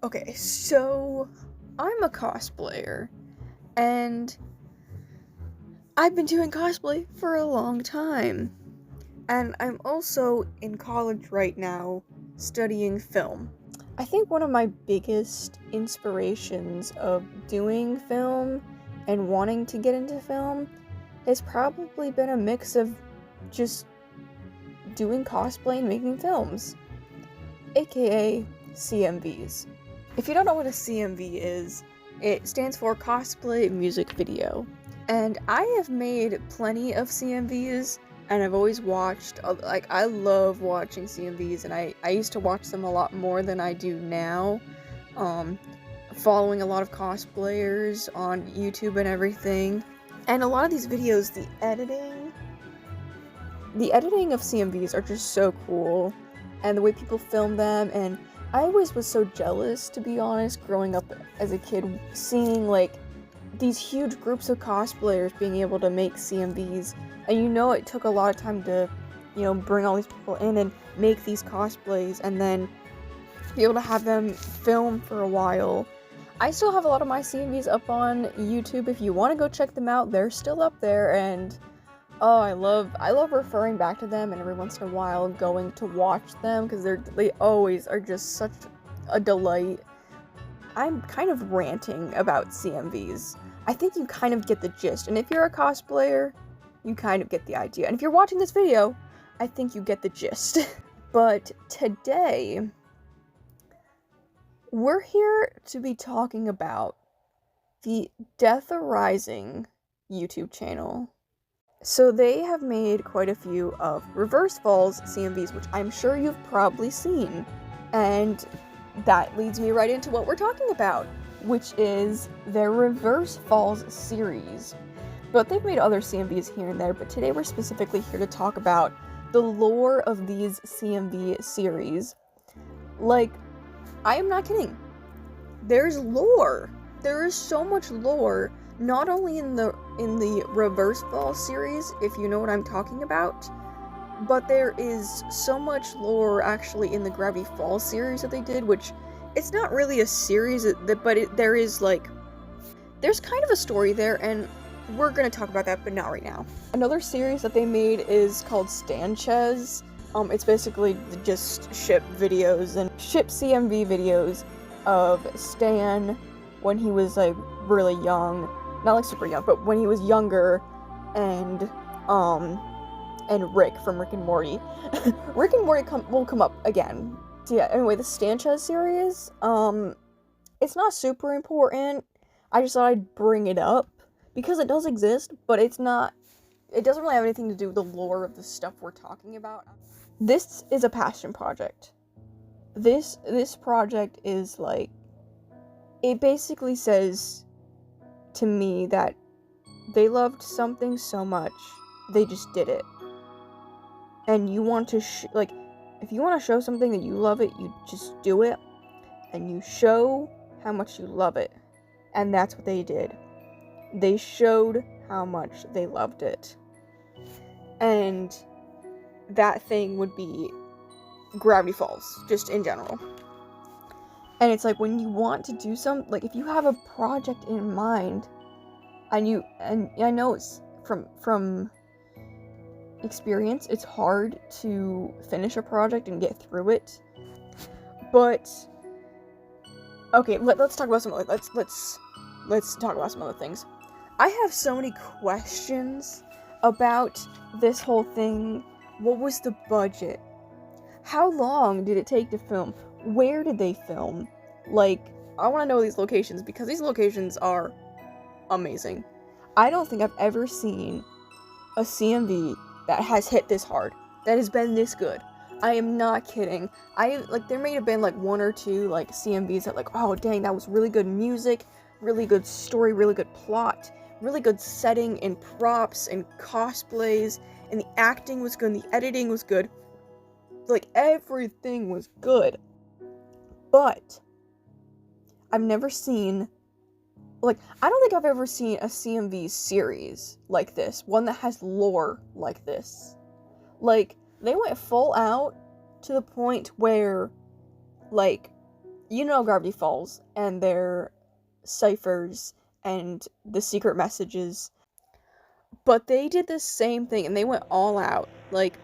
Okay, so I'm a cosplayer, and I've been doing cosplay for a long time. And I'm also in college right now studying film. I think one of my biggest inspirations of doing film and wanting to get into film has probably been a mix of just doing cosplay and making films, aka CMVs. If you don't know what a CMV is, it stands for Cosplay Music Video. And I have made plenty of CMVs, and I've always watched, I love watching CMVs, and I used to watch them a lot more than I do now, following a lot of cosplayers on YouTube and everything. And a lot of these videos, the editing of CMVs are just so cool, and the way people film them, and I always was so jealous, to be honest, growing up as a kid, seeing like these huge groups of cosplayers being able to make CMVs, and it took a lot of time to, bring all these people in and make these cosplays, and then be able to have them film for a while. I still have a lot of my CMVs up on YouTube. If you want to go check them out, they're still up there, and oh, I love referring back to them, and every once in a while going to watch them, because they always are just such a delight. I'm kind of ranting about CMVs. I think you kind of get the gist, and if you're a cosplayer, you kind of get the idea. And if you're watching this video, I think you get the gist. But today, we're here to be talking about the Deatharising YouTube channel. So they have made quite a few of Reverse Falls CMVs, which I'm sure you've probably seen. And that leads me right into what we're talking about, which is their Reverse Falls series. But they've made other CMVs here and there, but today we're specifically here to talk about the lore of these CMV series. Like, I am not kidding. There's lore. There is so much lore, not only in the Reverse Falls series, if you know what I'm talking about, but there is so much lore actually in the Gravity Falls series that they did, which it's not really a series, but there is there's kind of a story there, and we're gonna talk about that, but not right now. Another series that they made is called Stanchez. It's basically just ship videos and ship CMV videos of Stan when he was really young, not super young, but when he was younger, and Rick from Rick and Morty. Rick and Morty will come up again. So yeah, anyway, the Stanchez series, it's not super important. I just thought I'd bring it up because it does exist, but it doesn't really have anything to do with the lore of the stuff we're talking about. This is a passion project. This project is it basically says to me that they loved something so much, they just did it. And you want to, if you want to show something that you love it, you just do it, and you show how much you love it. And that's what they did. They showed how much they loved it. And that thing would be Gravity Falls, just in general. And it's when you want to do if you have a project in mind, and I know it's from experience, it's hard to finish a project and get through it, but okay, let's talk about let's talk about some other things. I have so many questions about this whole thing. What was the budget? How long did it take to film? Where did they film? I want to know these locations, because these locations are amazing. I don't think I've ever seen a CMV that has hit this hard, that has been this good. I am not kidding. There may have been one or two CMVs that oh dang, that was really good music, really good story, really good plot, really good setting and props and cosplays, and the acting was good, and the editing was good. Everything was good. But I've never seen I don't think I've ever seen a CMV series like this, one that has lore like this. They went full out to the point where you know Gravity Falls and their ciphers and the secret messages. But they did the same thing and they went all out. Like,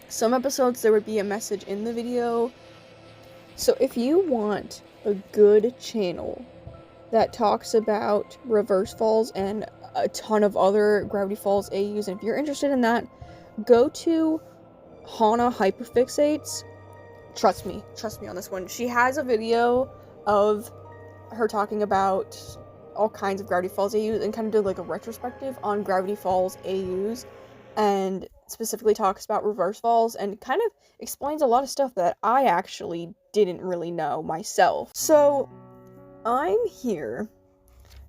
some episodes there would be a message in the video. So if you want a good channel that talks about Reverse Falls and a ton of other Gravity Falls AUs, and if you're interested in that, go to Hana Hyperfixates. Trust me on this one. She has a video of her talking about all kinds of Gravity Falls AUs and kind of did like a retrospective on Gravity Falls AUs, and specifically talks about Reverse Falls and kind of explains a lot of stuff that I actually didn't really know myself. So I'm here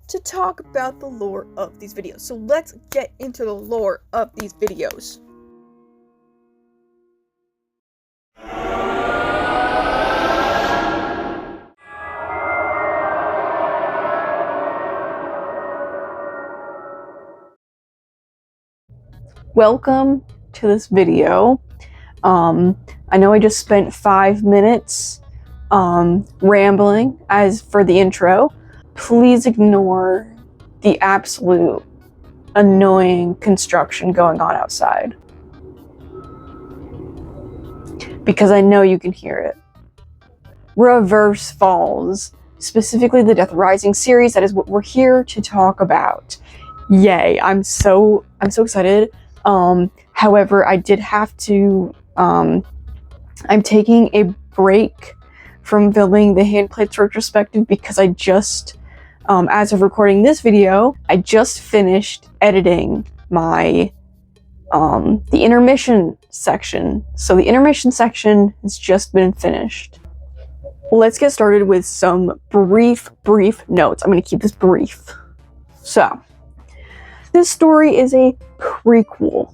to talk about the lore of these videos. So let's get into the lore of these videos. Welcome to this video. I know I just spent 5 minutes rambling as for the intro. Please ignore the absolute annoying construction going on outside, because I know you can hear it. Reverse Falls, specifically the Deatharising series, that is what we're here to talk about. Yay, I'm so excited. However, I did have to, I'm taking a break from filming the Handplates Retrospective because I just, as of recording this video, I just finished editing my, the intermission section. So the intermission section has just been finished. Let's get started with some brief notes. I'm going to keep this brief. So, this story is a prequel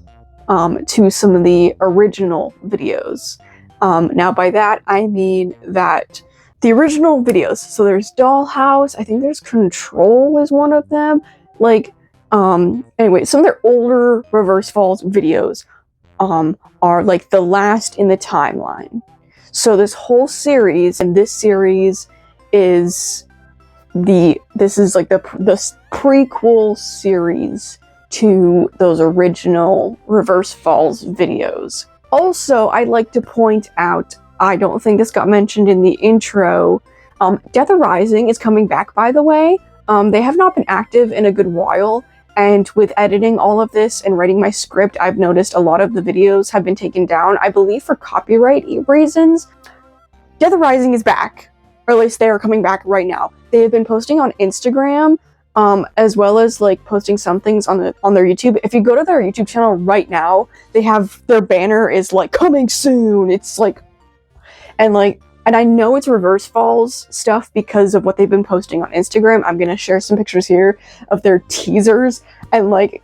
to some of the original videos. Now by that I mean that the original videos, so there's Dollhouse, I think there's Control is one of them, like, anyway, some of their older Reverse Falls videos are like the last in the timeline. So this whole series, and this series is this is like the prequel series to those original Reverse Falls videos. Also, I'd like to point out, I don't think this got mentioned in the intro, Deatharising is coming back, by the way. They have not been active in a good while, and with editing all of this and writing my script, I've noticed a lot of the videos have been taken down, I believe for copyright reasons. Deatharising is back, or at least they are coming back right now. They have been posting on Instagram, as well as like posting some things on their YouTube. If you go to their YouTube channel right now, they have their banner is like coming soon. It's like, and I know it's Reverse Falls stuff because of what they've been posting on Instagram. I'm gonna share some pictures here of their teasers, and like,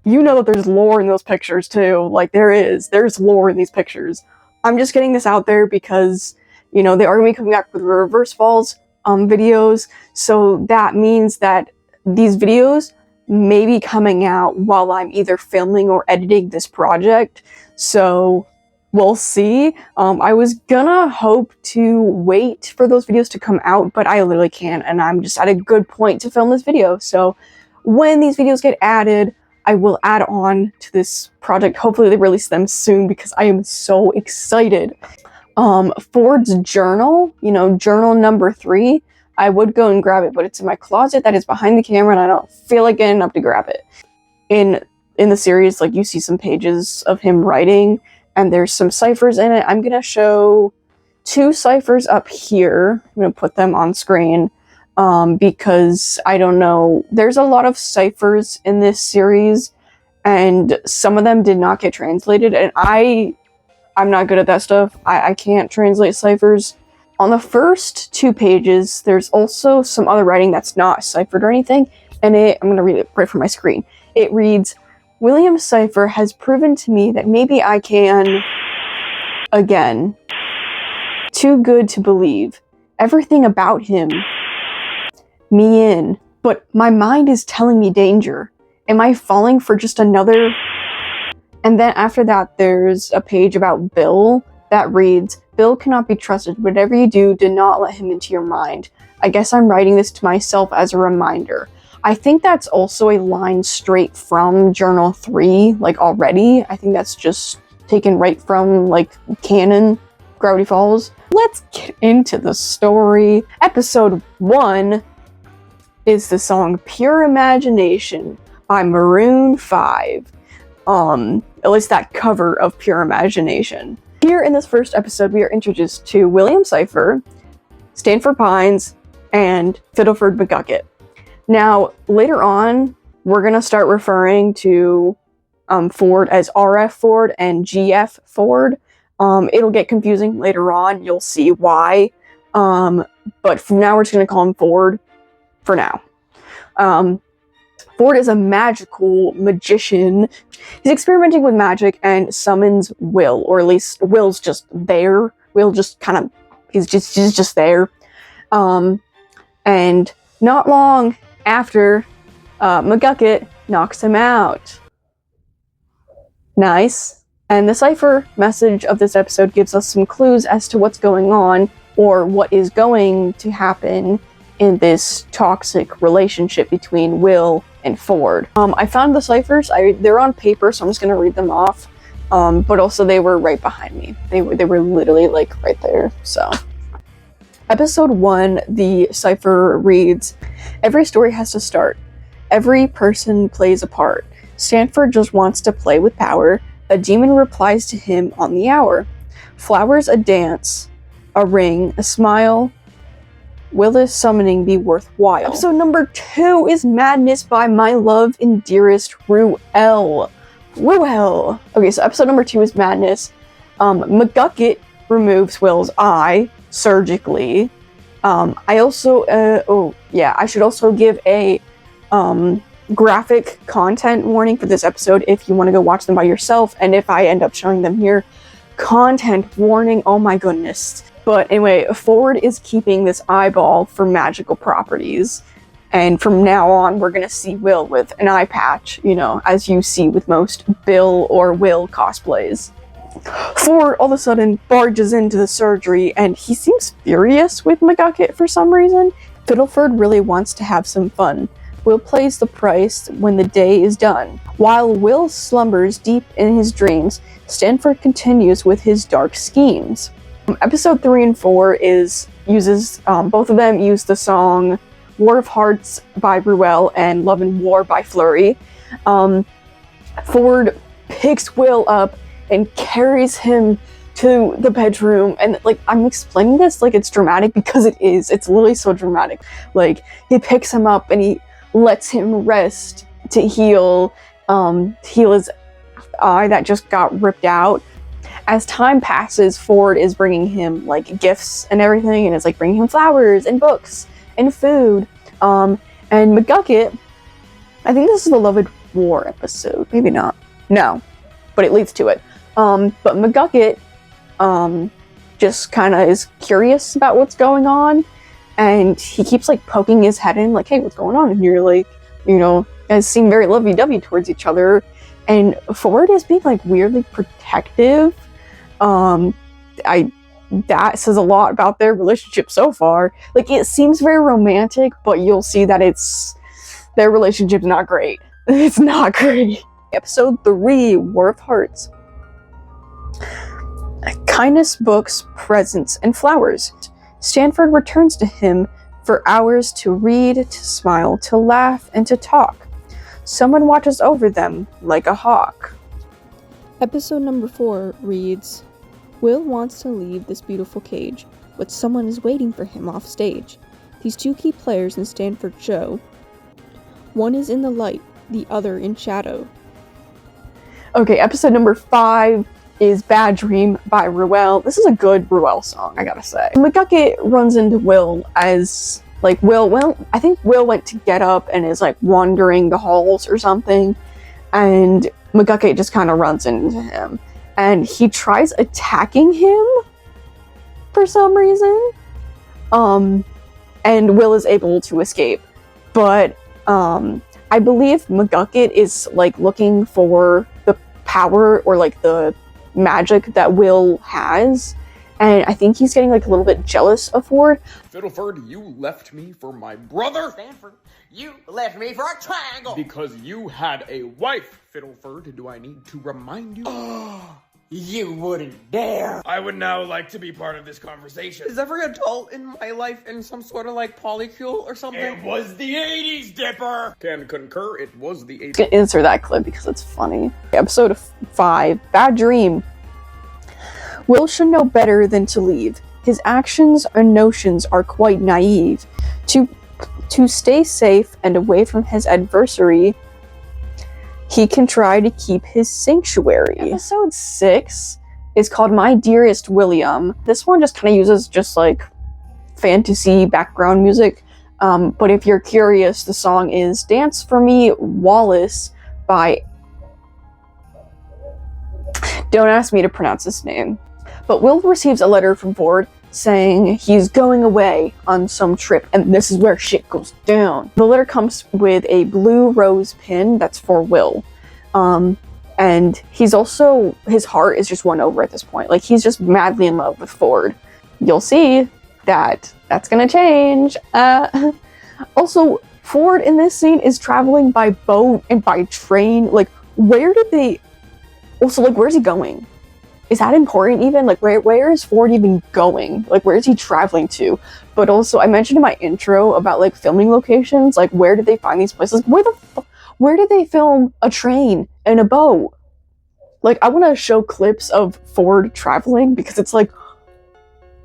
you know that there's lore in those pictures too. Like there's lore in these pictures. I'm just getting this out there because, you know, they are gonna be coming back with Reverse Falls videos, so that means that these videos may be coming out while I'm either filming or editing this project, so we'll see. I was gonna hope to wait for those videos to come out, but I literally can't, and I'm just at a good point to film this video, so when these videos get added, I will add on to this project. Hopefully they release them soon because I am so excited. Ford's journal, you know, journal number 3, I would go and grab it, but it's in my closet that is behind the camera and I don't feel like getting up to grab it. In the series, like, you see some pages of him writing and there's some ciphers in it. I'm gonna show 2 ciphers up here. I'm gonna put them on screen because I don't know, there's a lot of ciphers in this series and some of them did not get translated, and I'm not good at that stuff. I can't translate ciphers. On the first 2 pages, there's also some other writing that's not ciphered or anything, and I'm going to read it right from my screen. It reads, William's cipher has proven to me that maybe I can, again, too good to believe. Everything about him, me in, but my mind is telling me danger. Am I falling for just another? And then after that, there's a page about Bill that reads, "Bill cannot be trusted. Whatever you do not let him into your mind. I guess I'm writing this to myself as a reminder." I think that's also a line straight from Journal 3, like, already. I think that's just taken right from, like, canon Gravity Falls. Let's get into the story. Episode 1 is the song Pure Imagination by Maroon 5. At least that cover of Pure Imagination. Here in this first episode, we are introduced to William Cypher, Stanford Pines, and Fiddleford McGucket. Now, later on, we're going to start referring to Ford as RF Ford and GF Ford. It'll get confusing later on. You'll see why. But for now, we're just going to call him Ford for now. Ford is a magical magician. He's experimenting with magic and summons Will, or at least Will's just there. Will just kind of, he's just there. And not long after, McGucket knocks him out. Nice. And the cipher message of this episode gives us some clues as to what's going on, or what is going to happen in this toxic relationship between Will and Ford. I found the ciphers. They're on paper, so I'm just gonna read them off. But also they were right behind me. They were literally like right there. So, episode 1, the cipher reads, "Every story has to start. Every person plays a part. Stanford just wants to play with power. A demon replies to him on the hour. Flowers a dance, a ring, a smile. Will this summoning be worthwhile?" Episode number 2 is Madness by my love and dearest Ruel. Ruel. Okay, so episode number 2 is Madness. McGucket removes Will's eye surgically. I should also give a graphic content warning for this episode if you want to go watch them by yourself, and if I end up showing them here, content warning, oh my goodness. But anyway, Ford is keeping this eyeball for magical properties, and from now on we're gonna see Will with an eye patch, you know, as you see with most Bill or Will cosplays. Ford all of a sudden barges into the surgery, and he seems furious with McGucket for some reason. Fiddleford really wants to have some fun. Will pays the price when the day is done. While Will slumbers deep in his dreams, Stanford continues with his dark schemes. Episode 3 and 4 both of them use the song War of Hearts by Ruel and Love and War by Flurry. Ford picks Will up and carries him to the bedroom, and like, I'm explaining this like it's dramatic because it is. It's literally so dramatic. Like, he picks him up and he lets him rest to heal his eye that just got ripped out. As time passes, Ford is bringing him like gifts and everything, and it's like bringing him flowers and books and food. And McGucket, I think this is the Love and War episode. Maybe not. No, but it leads to it. But McGucket just kind of is curious about what's going on, and he keeps like poking his head in, like, "Hey, what's going on?" And you're like, you know, guys seem very lovey-dovey towards each other, and Ford is being like weirdly protective. That says a lot about their relationship so far. Like, it seems very romantic, but you'll see that their relationship's not great. It's not great. Episode 3, War of Hearts. Kindness, books, presents, and flowers. Stanford returns to him for hours to read, to smile, to laugh, and to talk. Someone watches over them like a hawk. Episode number 4 reads, Will wants to leave this beautiful cage, but someone is waiting for him off stage. These two key players in Stanford's show. One is in the light, the other in shadow. Okay, episode number 5 is Bad Dream by Ruel. This is a good Ruel song, I gotta say. McGucket runs into Will as, like, I think Will went to get up and is, like, wandering the halls or something, and McGucket just kind of runs into him. And he tries attacking him for some reason. And Will is able to escape. But I believe McGucket is like looking for the power or like the magic that Will has, and I think he's getting like a little bit jealous of Ford. Fiddleford, you left me for my brother. Stanford, you left me for a triangle. Because you had a wife, Fiddleford. Do I need to remind you? You wouldn't dare. I would now like to be part of this conversation. Is every adult in my life in some sort of like polycule or something? It was the 80s, Dipper! Can concur, it was the 80s. I'm gonna insert that clip because it's funny. Episode 5, Bad Dream. Will should know better than to leave. His actions and notions are quite naive. To stay safe and away from his adversary, he can try to keep his sanctuary. Episode 6 is called My Dearest William. This one just kind of uses just like fantasy background music. But if you're curious, the song is Dance for Me, Wallace by... Don't ask me to pronounce this name. But Will receives a letter from Ford saying he's going away on some trip, and this is where shit goes down. The letter comes with a blue rose pin that's for Will. And he's also, his heart is just won over at this point. Like, he's just madly in love with Ford. You'll see that that's gonna change. Also, Ford in this scene is traveling by boat and by train. Like, where did they... Also, like, where's he going? Is that important even? Like, where is Ford even going? Like, where is he traveling to? But also, I mentioned in my intro about, like, filming locations. Like, where did they find these places? Where did they film a train and a boat? Like, I want to show clips of Ford traveling because it's like,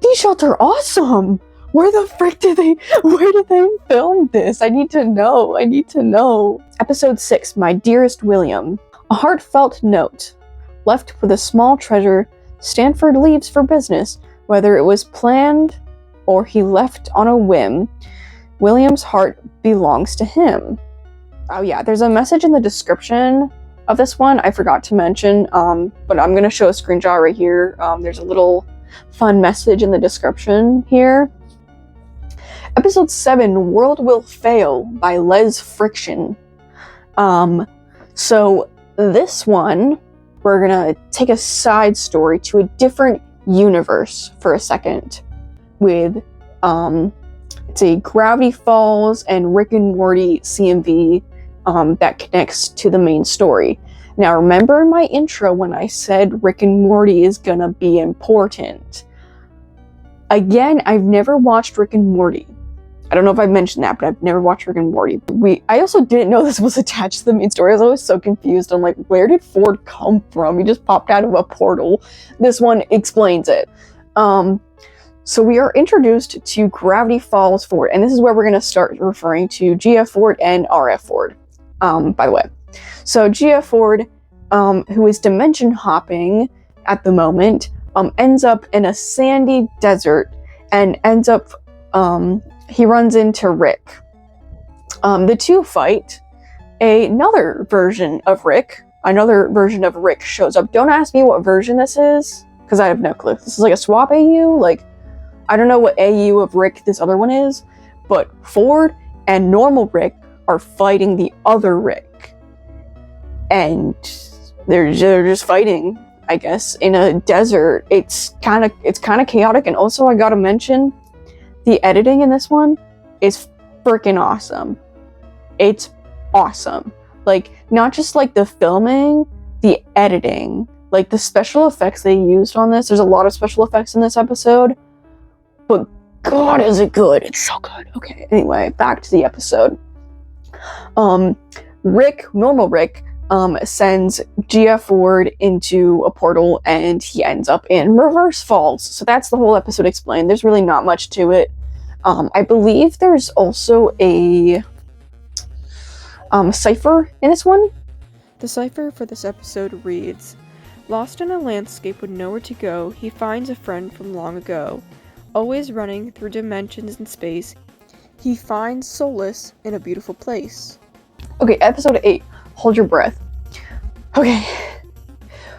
these shots are awesome! Where did they film this? I need to know. Episode 6, My Dearest William. A heartfelt note. Left with a small treasure, Stanford leaves for business, whether it was planned or he left on a whim. William's heart belongs to him. Oh yeah, there's a message in the description of this one I forgot to mention, but I'm gonna show a screenshot right here. There's a little fun message in the description here. Episode 7, World Will Fail by Les Friction. So this one, we're gonna take a side story to a different universe for a second with, it's a Gravity Falls and Rick and Morty CMV that connects to the main story. Now, remember in my intro when I said Rick and Morty is gonna be important? Again, I've never watched Rick and Morty. I don't know if I've mentioned that, but I've never watched Rick and Morty. I also didn't know this was attached to the main story. I was always so confused. I'm like, where did Ford come from? He just popped out of a portal. This one explains it. So we are introduced to Gravity Falls Ford, and this is where we're going to start referring to GF Ford and RF Ford, by the way. So GF Ford, who is dimension hopping at the moment, ends up in a sandy desert and ends up... he runs into Rick. The two fight. Another version of Rick shows up. Don't ask me what version this is, because I have no clue. This is like a swap AU? Like, I don't know what AU of Rick this other one is, but Ford and normal Rick are fighting the other Rick. And they're just fighting, I guess, in a desert. It's kind of chaotic, and also I gotta mention, the editing in this one is freaking awesome. It's awesome. Like, not just like the filming, the editing, like the special effects they used on this. There's a lot of special effects in this episode, but God, is it good. It's so good. Okay, anyway, back to the episode. Normal Rick, sends GF Ford into a portal and he ends up in Reverse Falls. So that's the whole episode explained. There's really not much to it. I believe there's also a cipher in this one. The cipher for this episode reads, Lost in a landscape with nowhere to go, he finds a friend from long ago. Always running through dimensions and space, he finds solace in a beautiful place. Okay, episode 8, Hold Your Breath. Okay.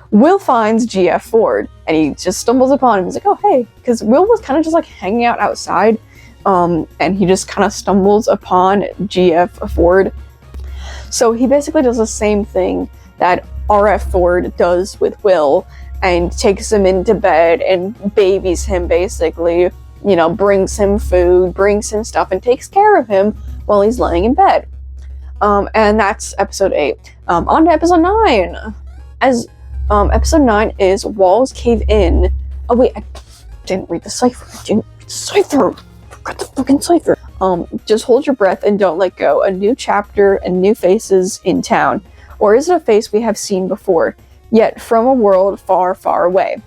Will finds GF Ford, and he just stumbles upon him. He's like, oh, hey. Because Will was kind of just like hanging out outside, and he just kind of stumbles upon GF Ford. So he basically does the same thing that RF Ford does with Will, and takes him into bed and babies him, basically. You know, brings him food, brings him stuff, and takes care of him while he's laying in bed. And that's episode 8. On to episode 9. Episode 9 is Walls Cave In. Oh wait, I didn't read the cipher. Forgot the fucking cipher. Just hold your breath and don't let go. A new chapter and new faces in town. Or is it a face we have seen before, yet from a world far, far away?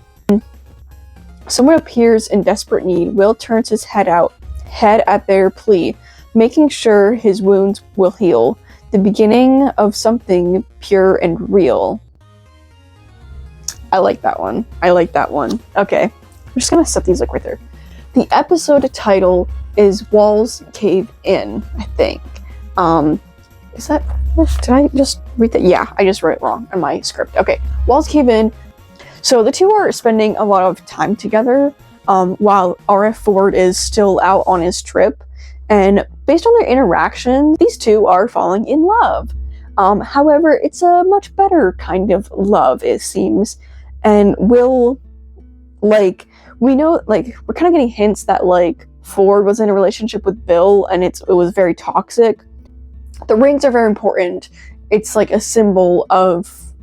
Someone appears in desperate need. Will turns his head at their plea, making sure his wounds will heal. The beginning of something pure and real. I like that one. Okay. I'm just gonna set these like right there. The episode title is Walls Cave In, I think. Is that... Did I just read that? Yeah, I just wrote it wrong on my script. Okay, Walls Cave In. So the two are spending a lot of time together while R.F. Ford is still out on his trip. And based on their interaction, these two are falling in love. However, it's a much better kind of love, it seems. And Will, like, we know, like, we're kind of getting hints that, like, Ford was in a relationship with Bill and it was very toxic. The rings are very important. It's like a symbol of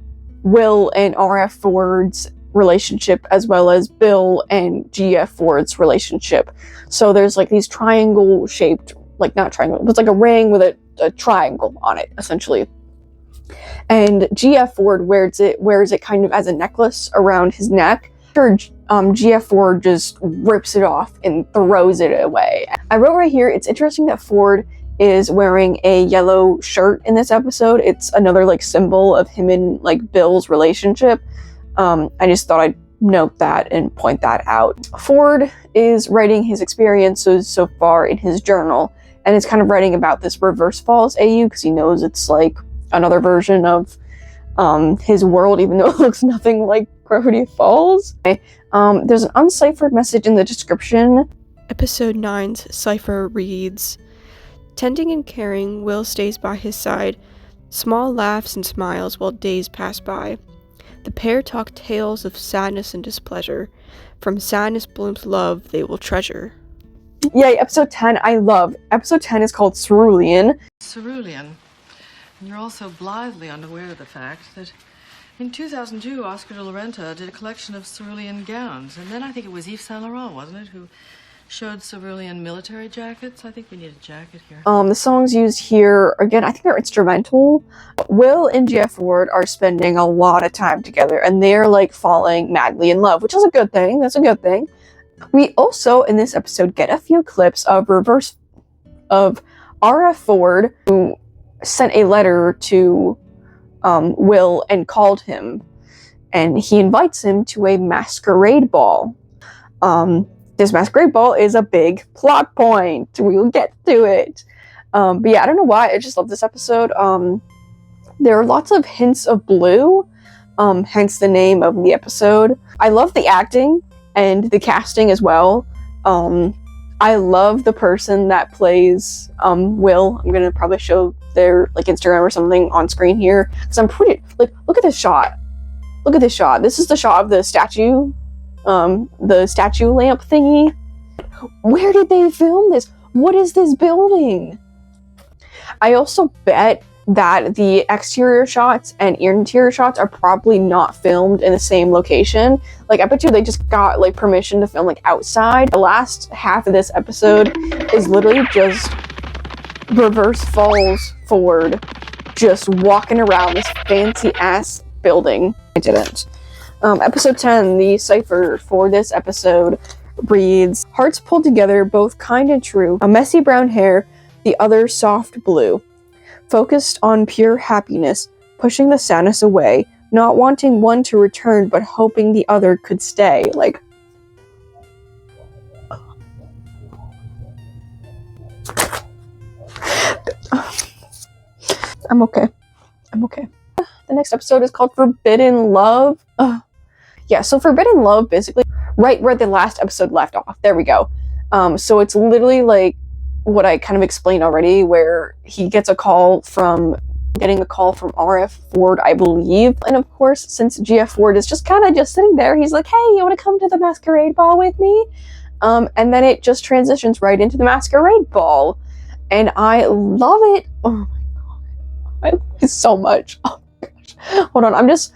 Will and R.F. Ford's relationship as well as Bill and G.F. Ford's relationship. So there's like these triangle shaped, like not triangle, but it's like a ring with a triangle on it, essentially. And G.F. Ford wears it kind of as a necklace around his neck. G.F. Ford just rips it off and throws it away. I wrote right here, it's interesting that Ford is wearing a yellow shirt in this episode. It's another like symbol of him and like Bill's relationship. I just thought I'd note that and point that out. Ford is writing his experiences so far in his journal, and it's kind of writing about this Reverse Falls AU because he knows it's like another version of his world, even though it looks nothing like Gravity Falls. Okay. There's an unciphered message in the description. Episode 9's cipher reads, "Tending and caring, Will stays by his side. Small laughs and smiles while days pass by. The pair talk tales of sadness and displeasure. From sadness blooms love they will treasure." Yay, episode 10 I love. Episode 10 is called Cerulean. Cerulean. And you're also blithely unaware of the fact that in 2002, Oscar de la Renta did a collection of cerulean gowns. And then I think it was Yves Saint Laurent, wasn't it, who showed cerulean military jackets? I think we need a jacket here. The songs used here, again, I think they're instrumental. Will and G.F. Ford are spending a lot of time together, and they're, like, falling madly in love, which is a good thing. That's a good thing. We also, in this episode, get a few clips of R.F. Ford, who sent a letter to Will and called him, and he invites him to a masquerade ball. This masquerade ball is a big plot point. We will get to it. But yeah, I don't know why. I just love this episode. There are lots of hints of blue, hence the name of the episode. I love the acting and the casting as well. I love the person that plays Will. I'm gonna probably show their like Instagram or something on screen here because I'm pretty like look at this shot. Look at this shot. This is the shot of the statue lamp thingy. Where did they film this? What is this building? I also bet that the exterior shots and interior shots are probably not filmed in the same location. Like, I bet you they just got, like, permission to film, like, outside. The last half of this episode is literally just Reverse Falls Ford just walking around this fancy-ass building. I didn't. Episode 10, the cipher for this episode reads, "Hearts pulled together, both kind and true. A messy brown hair, the other soft blue. Focused on pure happiness, pushing the sadness away, not wanting one to return, but hoping the other could stay." Like, I'm okay. The next episode is called Forbidden Love. Yeah, so Forbidden Love, basically, right where the last episode left off. There we go. So it's literally like what I kind of explained already, where he gets a call from getting a call from RF Ford, I believe. And of course, since GF Ford is just kind of just sitting there, he's like, hey, you want to come to the masquerade ball with me? And then it just transitions right into the masquerade ball. And I love it. Oh my god. I love it so much. Oh my gosh. Hold on, I'm just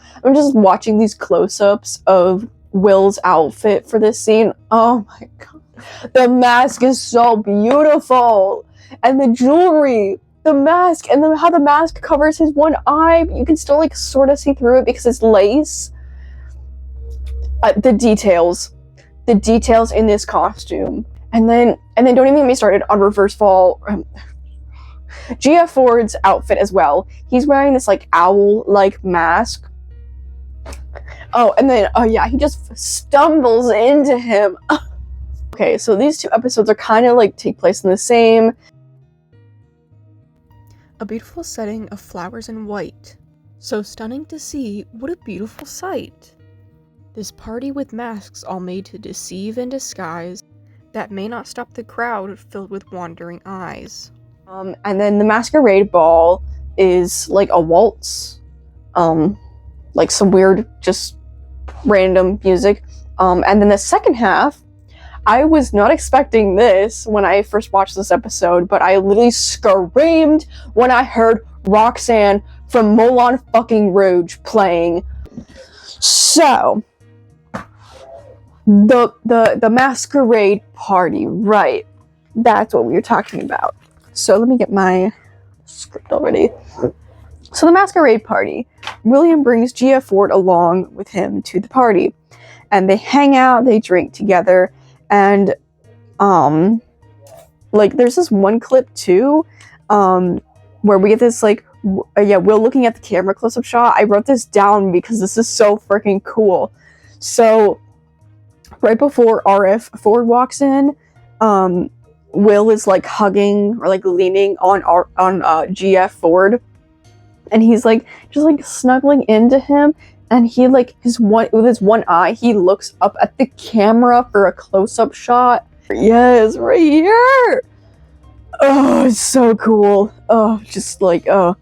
watching these close-ups of Will's outfit for this scene. Oh my god. The mask is so beautiful. And the jewelry, the mask, and then how the mask covers his one eye, but you can still like sort of see through it because it's lace. The details in this costume. And then don't even get me started on Reverse Fall. GF Ford's outfit as well. He's wearing this like owl-like mask. Oh, and then yeah, he just stumbles into him. Okay, so these two episodes are kind of like take place in the same. A beautiful setting of flowers in white. So stunning to see, what a beautiful sight. This party with masks all made to deceive and disguise, that may not stop the crowd filled with wandering eyes. And then the masquerade ball is like a waltz, like some weird, just random music. And then the second half, I was not expecting this when I first watched this episode, but I literally screamed when I heard Roxanne from Moulin fucking Rouge playing. So, the masquerade party, right? That's what we were talking about. So let me get my script already. So the masquerade party. William brings GF Ford along with him to the party. And they hang out, they drink together, and like there's this one clip too, where we get this like Will looking at the camera close-up shot. I wrote this down because this is so freaking cool. So right before RF Ford walks in, Will is like hugging or like leaning on GF Ford, and he's like just like snuggling into him, and he like with his one eye he looks up at the camera for a close-up shot. Yes, right here. Oh, it's so cool. Oh, just like and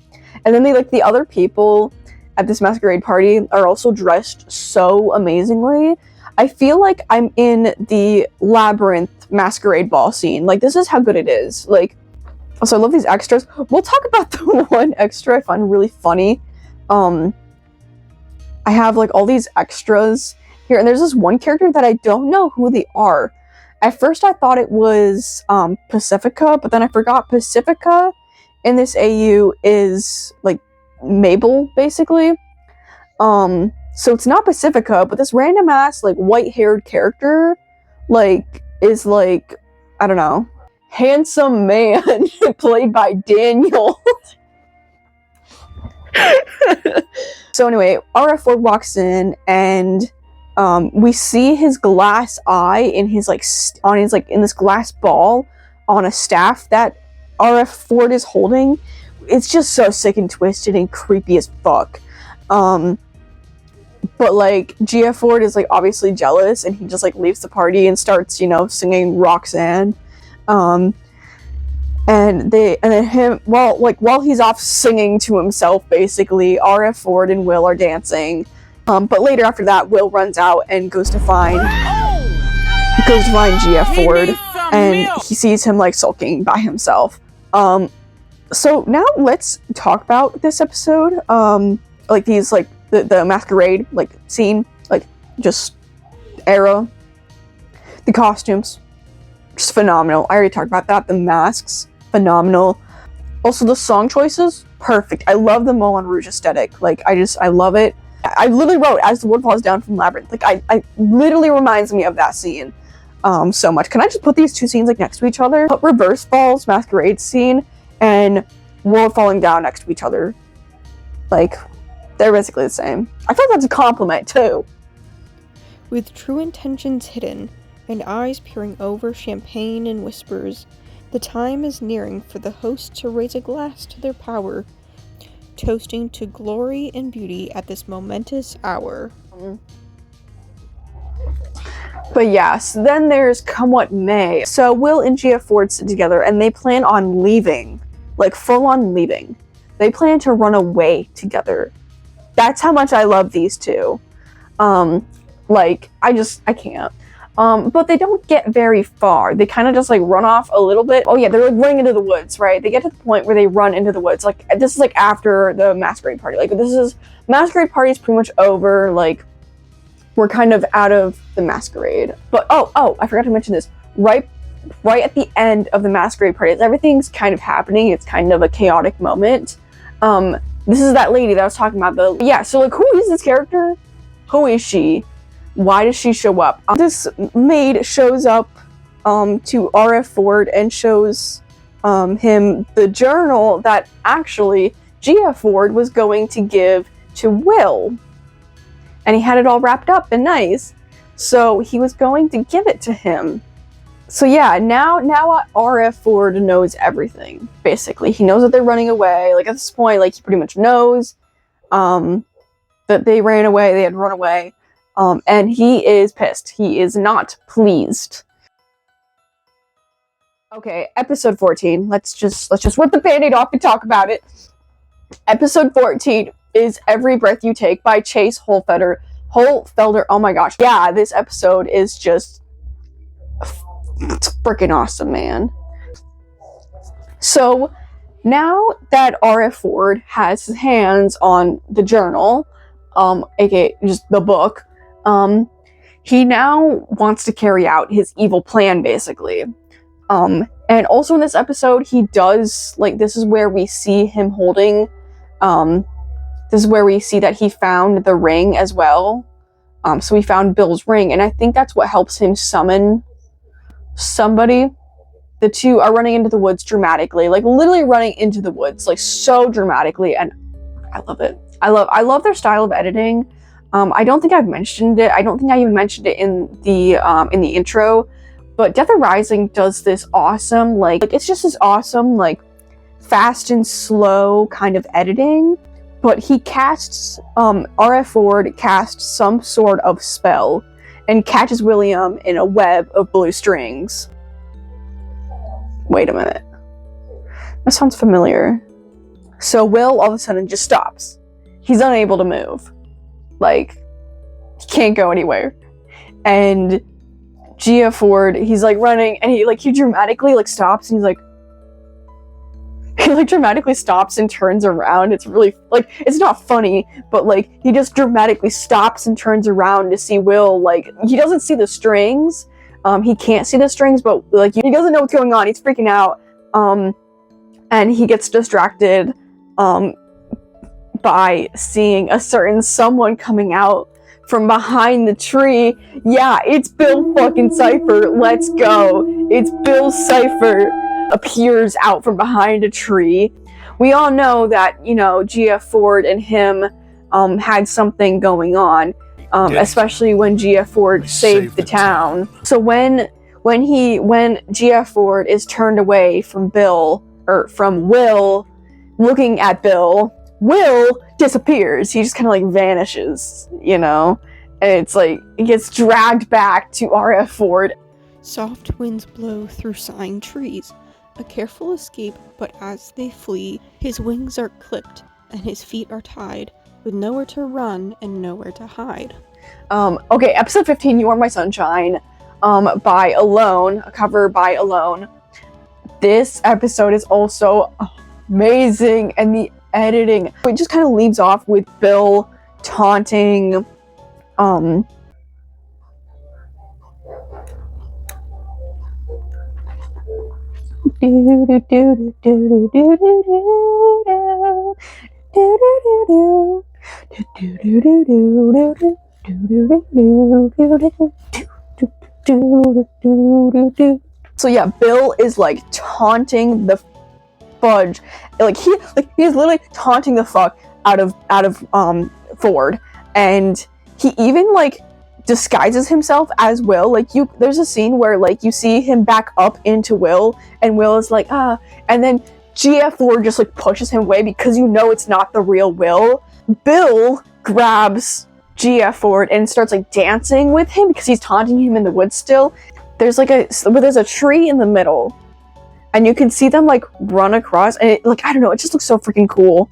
then the other people at this masquerade party are also dressed so amazingly. I feel like I'm in the Labyrinth masquerade ball scene. Like, this is how good it is. Like, also, I love these extras. We'll talk about the one extra I find really funny. I have, like, all these extras here, and there's this one character that I don't know who they are. At first, I thought it was, Pacifica, but then I forgot Pacifica in this AU is, like, Mabel, basically. So it's not Pacifica, but this random ass, like, white-haired character, like, is, like, I don't know, handsome man played by Daniel. So anyway, RF Ford walks in, and, we see his glass eye in his, like, in this glass ball on a staff that RF Ford is holding. It's just so sick and twisted and creepy as fuck. But, like, GF Ford is, like, obviously jealous, and he just, like, leaves the party and starts, you know, singing Roxanne. And then him, while he's off singing to himself, basically, RF Ford and Will are dancing. But later after that, Will runs out and goes to find GF Ford, and he sees him, like, sulking by himself. So now let's talk about this episode. Like, these, like, the masquerade, like, scene, like, just era. The costumes, just phenomenal. I already talked about that. The masks, phenomenal. Also, the song choices, perfect. I love the Moulin Rouge aesthetic. Like, I love it. I literally wrote, as the wood falls down from Labyrinth. Like, I literally reminds me of that scene so much. Can I just put these two scenes, like, next to each other? Put Reverse Falls masquerade scene and World Falling Down next to each other. Like, they're basically the same. I thought that's a compliment, too. With true intentions hidden, and eyes peering over champagne and whispers, the time is nearing for the host to raise a glass to their power, toasting to glory and beauty at this momentous hour. But yes, then there's Come What May. So Will and GF Ford sit together, and they plan on leaving. Like, full on leaving. They plan to run away together. That's how much I love these two. Like, I can't. But they don't get very far. They kind of just, like, run off a little bit. Oh, yeah, they're, like, running into the woods, right? They get to the point where they run into the woods. Like, this is, like, after the masquerade party. Like, masquerade party is pretty much over. Like, we're kind of out of the masquerade. But, oh, I forgot to mention this. Right at the end of the masquerade party, everything's kind of happening. It's kind of a chaotic moment. This is that lady that I was talking about. Yeah, so, like, who is this character? Who is she? Why does she show up? This maid shows up to R.F. Ford and shows him the journal that actually G.F. Ford was going to give to Will. And he had it all wrapped up and nice. So he was going to give it to him. So yeah, now R.F. Ford knows everything, basically. He knows that they're running away. Like, at this point, like, he pretty much knows that they ran away, they had run away. And he is pissed. He is not pleased. Okay, episode 14. Let's just rip the band-aid off and talk about it. Episode 14 is Every Breath You Take by Chase Holfelder. Oh my gosh. Yeah, this episode is just... it's freaking awesome, man. So, now that R.F. Ford has his hands on the journal, aka just the book, he now wants to carry out his evil plan, basically. And also in this episode, he does, like, this is where we see him holding, this is where we see that he found the ring as well. So he found Bill's ring, and I think that's what helps him summon somebody. The two are running into the woods dramatically, like, literally running into the woods, like, so dramatically, and I love it. I love their style of editing. I don't think I've mentioned it. I don't think I even mentioned it in the intro, but Deatharising does this awesome, like, it's just this awesome, like, fast and slow kind of editing. But he casts, R.F. Ford casts some sort of spell and catches William in a web of blue strings. Wait a minute. That sounds familiar. So Will all of a sudden just stops. He's unable to move. Like, he can't go anywhere. And G.F. Ford, he's, like, running, and he dramatically, like, stops, and he's like... he, like, dramatically stops and turns around. It's really, like, it's not funny, but, like, he just dramatically stops and turns around to see Will. Like, he doesn't see the strings. He can't see the strings, but, like, he doesn't know what's going on. He's freaking out. And he gets distracted, by seeing a certain someone coming out from behind the tree. Yeah, it's Bill fucking Cipher. Let's go. It's Bill Cipher appears out from behind a tree. We all know that, you know, G.F. Ford and him had something going on, especially when G.F. Ford saved the town. So when G.F. Ford is turned away from Will, looking at Bill, Will disappears. He just kind of, like, vanishes, you know? And it's like, he gets dragged back to R.F. Ford. Soft winds blow through sighing trees. A careful escape, but as they flee, his wings are clipped and his feet are tied, with nowhere to run and nowhere to hide. Okay, episode 15, You Are My Sunshine, by Alone, a cover by Alone. This episode is also amazing, and the editing, it just kind of leaves off with Bill taunting, so yeah, Bill is, like, taunting the fudge. Like, he's literally taunting the fuck out of Ford, and he even, like, disguises himself as Will. Like, there's a scene where, like, you see him back up into Will, and Will is like, and then G.F. Ford just, like, pushes him away because you know it's not the real Will. Bill grabs G.F. Ford and starts, like, dancing with him because he's taunting him in the woods still. There's a tree in the middle, and you can see them like run across, and it, like, I don't know, it just looks so freaking cool.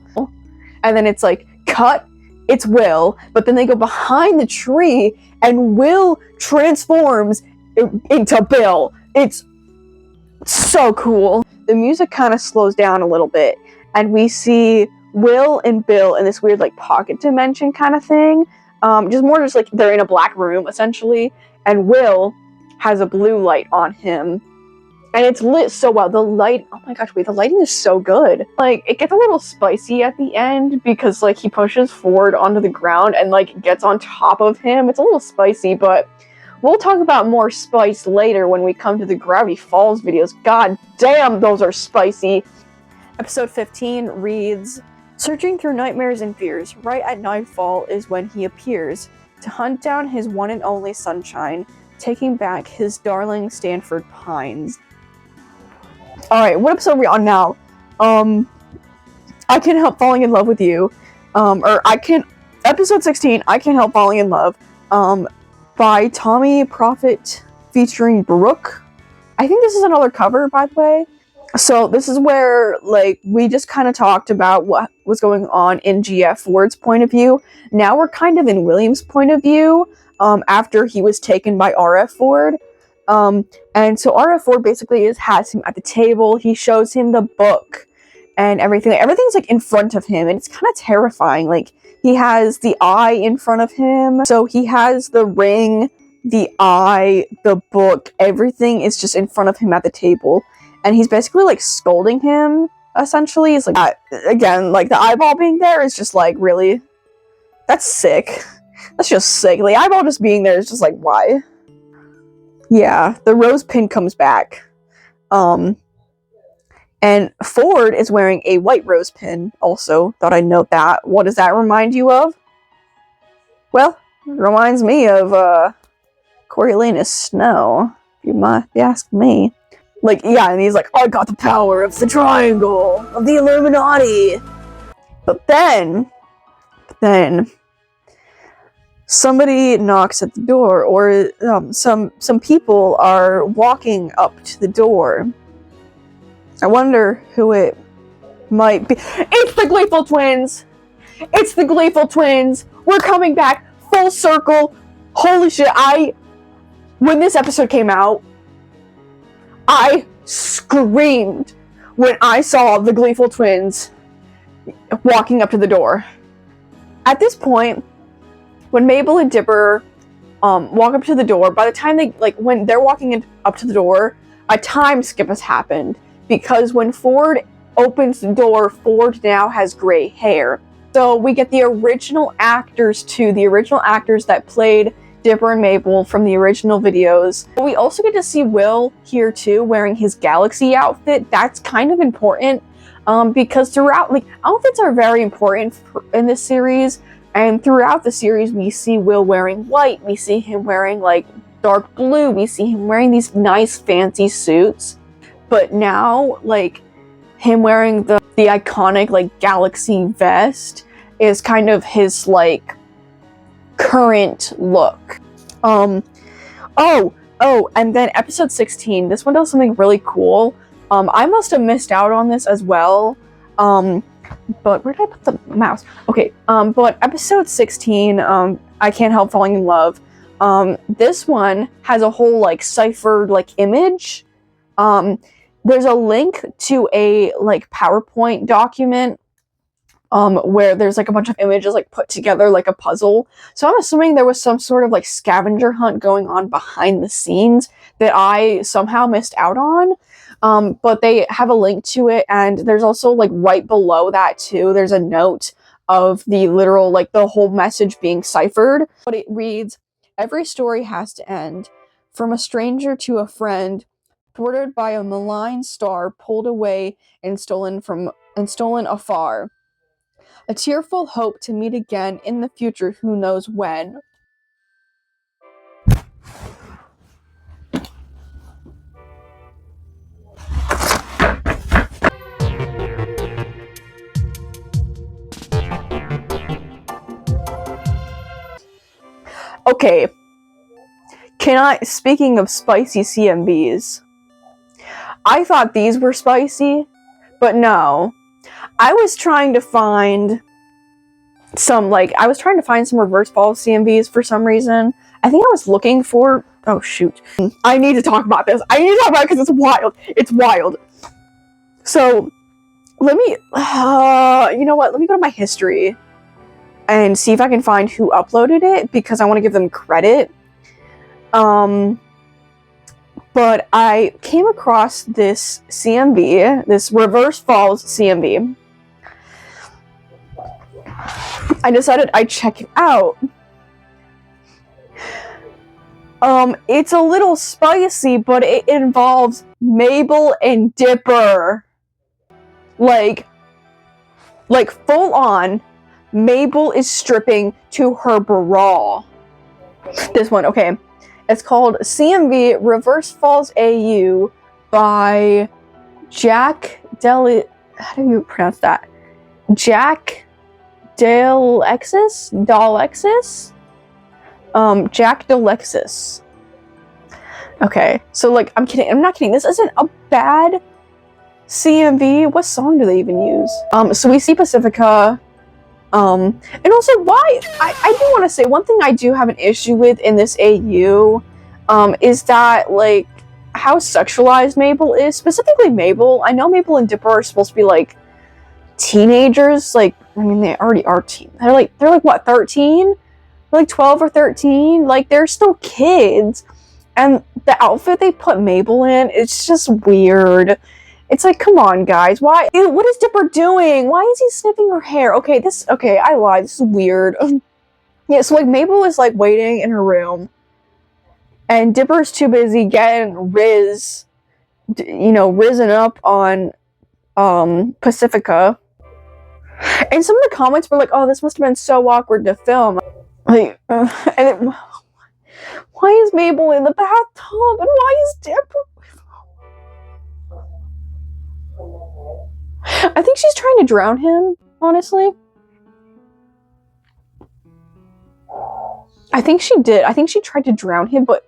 And then it's like cut, it's Will, but then they go behind the tree and Will transforms into Bill. It's so cool. The music kind of slows down a little bit, and we see Will and Bill in this weird like pocket dimension kind of thing. Just like they're in a black room essentially, and Will has a blue light on him, and it's lit so well. The light, oh my gosh, wait, the lighting is so good. Like, it gets a little spicy at the end because like he pushes Ford onto the ground and like gets on top of him. It's a little spicy, but we'll talk about more spice later when we come to the Gravity Falls videos. God damn, those are spicy. Episode 15 reads, searching through nightmares and fears, right at nightfall is when he appears to hunt down his one and only sunshine, taking back his darling Stanford Pines. Alright, what episode are we on now? I Can't Help Falling in Love with You. Episode 16, I Can't Help Falling in Love. By Tommy Prophet featuring Brooke. I think this is another cover, by the way. So this is where, like, we just kind of talked about what was going on in GF Ford's point of view. Now we're kind of in William's point of view, after he was taken by RF Ford. And so RF Ford basically has him at the table. He shows him the book and everything. Everything's like in front of him, and it's kind of terrifying. Like, he has the eye in front of him. So he has the ring, the eye, the book. Everything is just in front of him at the table. And he's basically like scolding him, essentially. It's like, again, like the eyeball being there is just like, really? That's sick. That's just sick. The eyeball just being there is just like, why? Yeah, the rose pin comes back. And Ford is wearing a white rose pin also. Thought I'd note that. What does that remind you of? Well, it reminds me of Coriolanus Snow, if you ask me. Like, yeah, and he's like, I got the power of the triangle, of the Illuminati. But then, somebody knocks at the door, or some people are walking up to the door. I wonder who it might be. It's the Gleeful Twins! It's the Gleeful Twins! We're coming back full circle. Holy shit, when this episode came out, I screamed when I saw the Gleeful Twins walking up to the door. At this point, when Mabel and Dipper walk up to the door, by the time when they're walking up to the door, a time skip has happened. Because when Ford opens the door, Ford now has gray hair. So we get the original actors that played Dipper and Mabel from the original videos. We also get to see Will here too, wearing his Galaxy outfit. That's kind of important, because throughout, outfits are very important in this series. And throughout the series, we see Will wearing white. We see him wearing dark blue. We see him wearing these nice fancy suits. But now, him wearing the iconic, Galaxy vest is kind of his, current look. And then episode 16, this one does something really cool. I must have missed out on this as well. But where did I put the mouse? Okay, but episode 16, I Can't Help Falling in Love. This one has a whole, ciphered, image. There's a link to a PowerPoint document where there's a bunch of images put together like a puzzle. So I'm assuming there was some sort of scavenger hunt going on behind the scenes that I somehow missed out on. But they have a link to it, and there's also right below that too, there's a note of the literal the whole message being ciphered. But it reads, every story has to end. From a stranger to a friend, thwarted by a malign star, pulled away and stolen afar. A tearful hope to meet again in the future, who knows when. Okay. Speaking of spicy CMVs, I thought these were spicy, but no. I was trying to find some reverse falls CMVs for some reason. I think I was looking for, oh shoot. I need to talk about this. I need to talk about it because it's wild. It's wild. So, let me, you know what? Let me go to my history and see if I can find who uploaded it, because I want to give them credit. But I came across this CMV, this reverse falls CMV. I decided I'd check it out. It's a little spicy, but it involves Mabel and Dipper. Like full on, Mabel is stripping to her bra. This one, okay. It's called CMV Reverse Falls AU by Jack Del... How do you pronounce that? Jack Dalexis? Jack Dalexis. Okay, so like, I'm kidding. I'm not kidding. This isn't a bad CMV. What song do they even use? So we see Pacifica. And also, why I do want to say one thing I do have an issue with in this AU, is that, like, how sexualized Mabel is. Specifically Mabel. I know Mabel and Dipper are supposed to be, like, teenagers. Like, I mean, they already are teen. They're like what, 13? They're like 12 or 13. Like, they're still kids. And the outfit they put Mabel in, it's just weird. It's like, come on, guys. Why? Ew, what is Dipper doing? Why is he sniffing her hair? Okay, I lied. This is weird. Yeah, so, like, Mabel is, like, waiting in her room. And Dipper's too busy getting risen up on, Pacifica. And some of the comments were like, oh, this must have been so awkward to film. Like, why is Mabel in the bathtub? And why is Dipper... I think she's trying to drown him, honestly. I think she did. I think she tried to drown him, but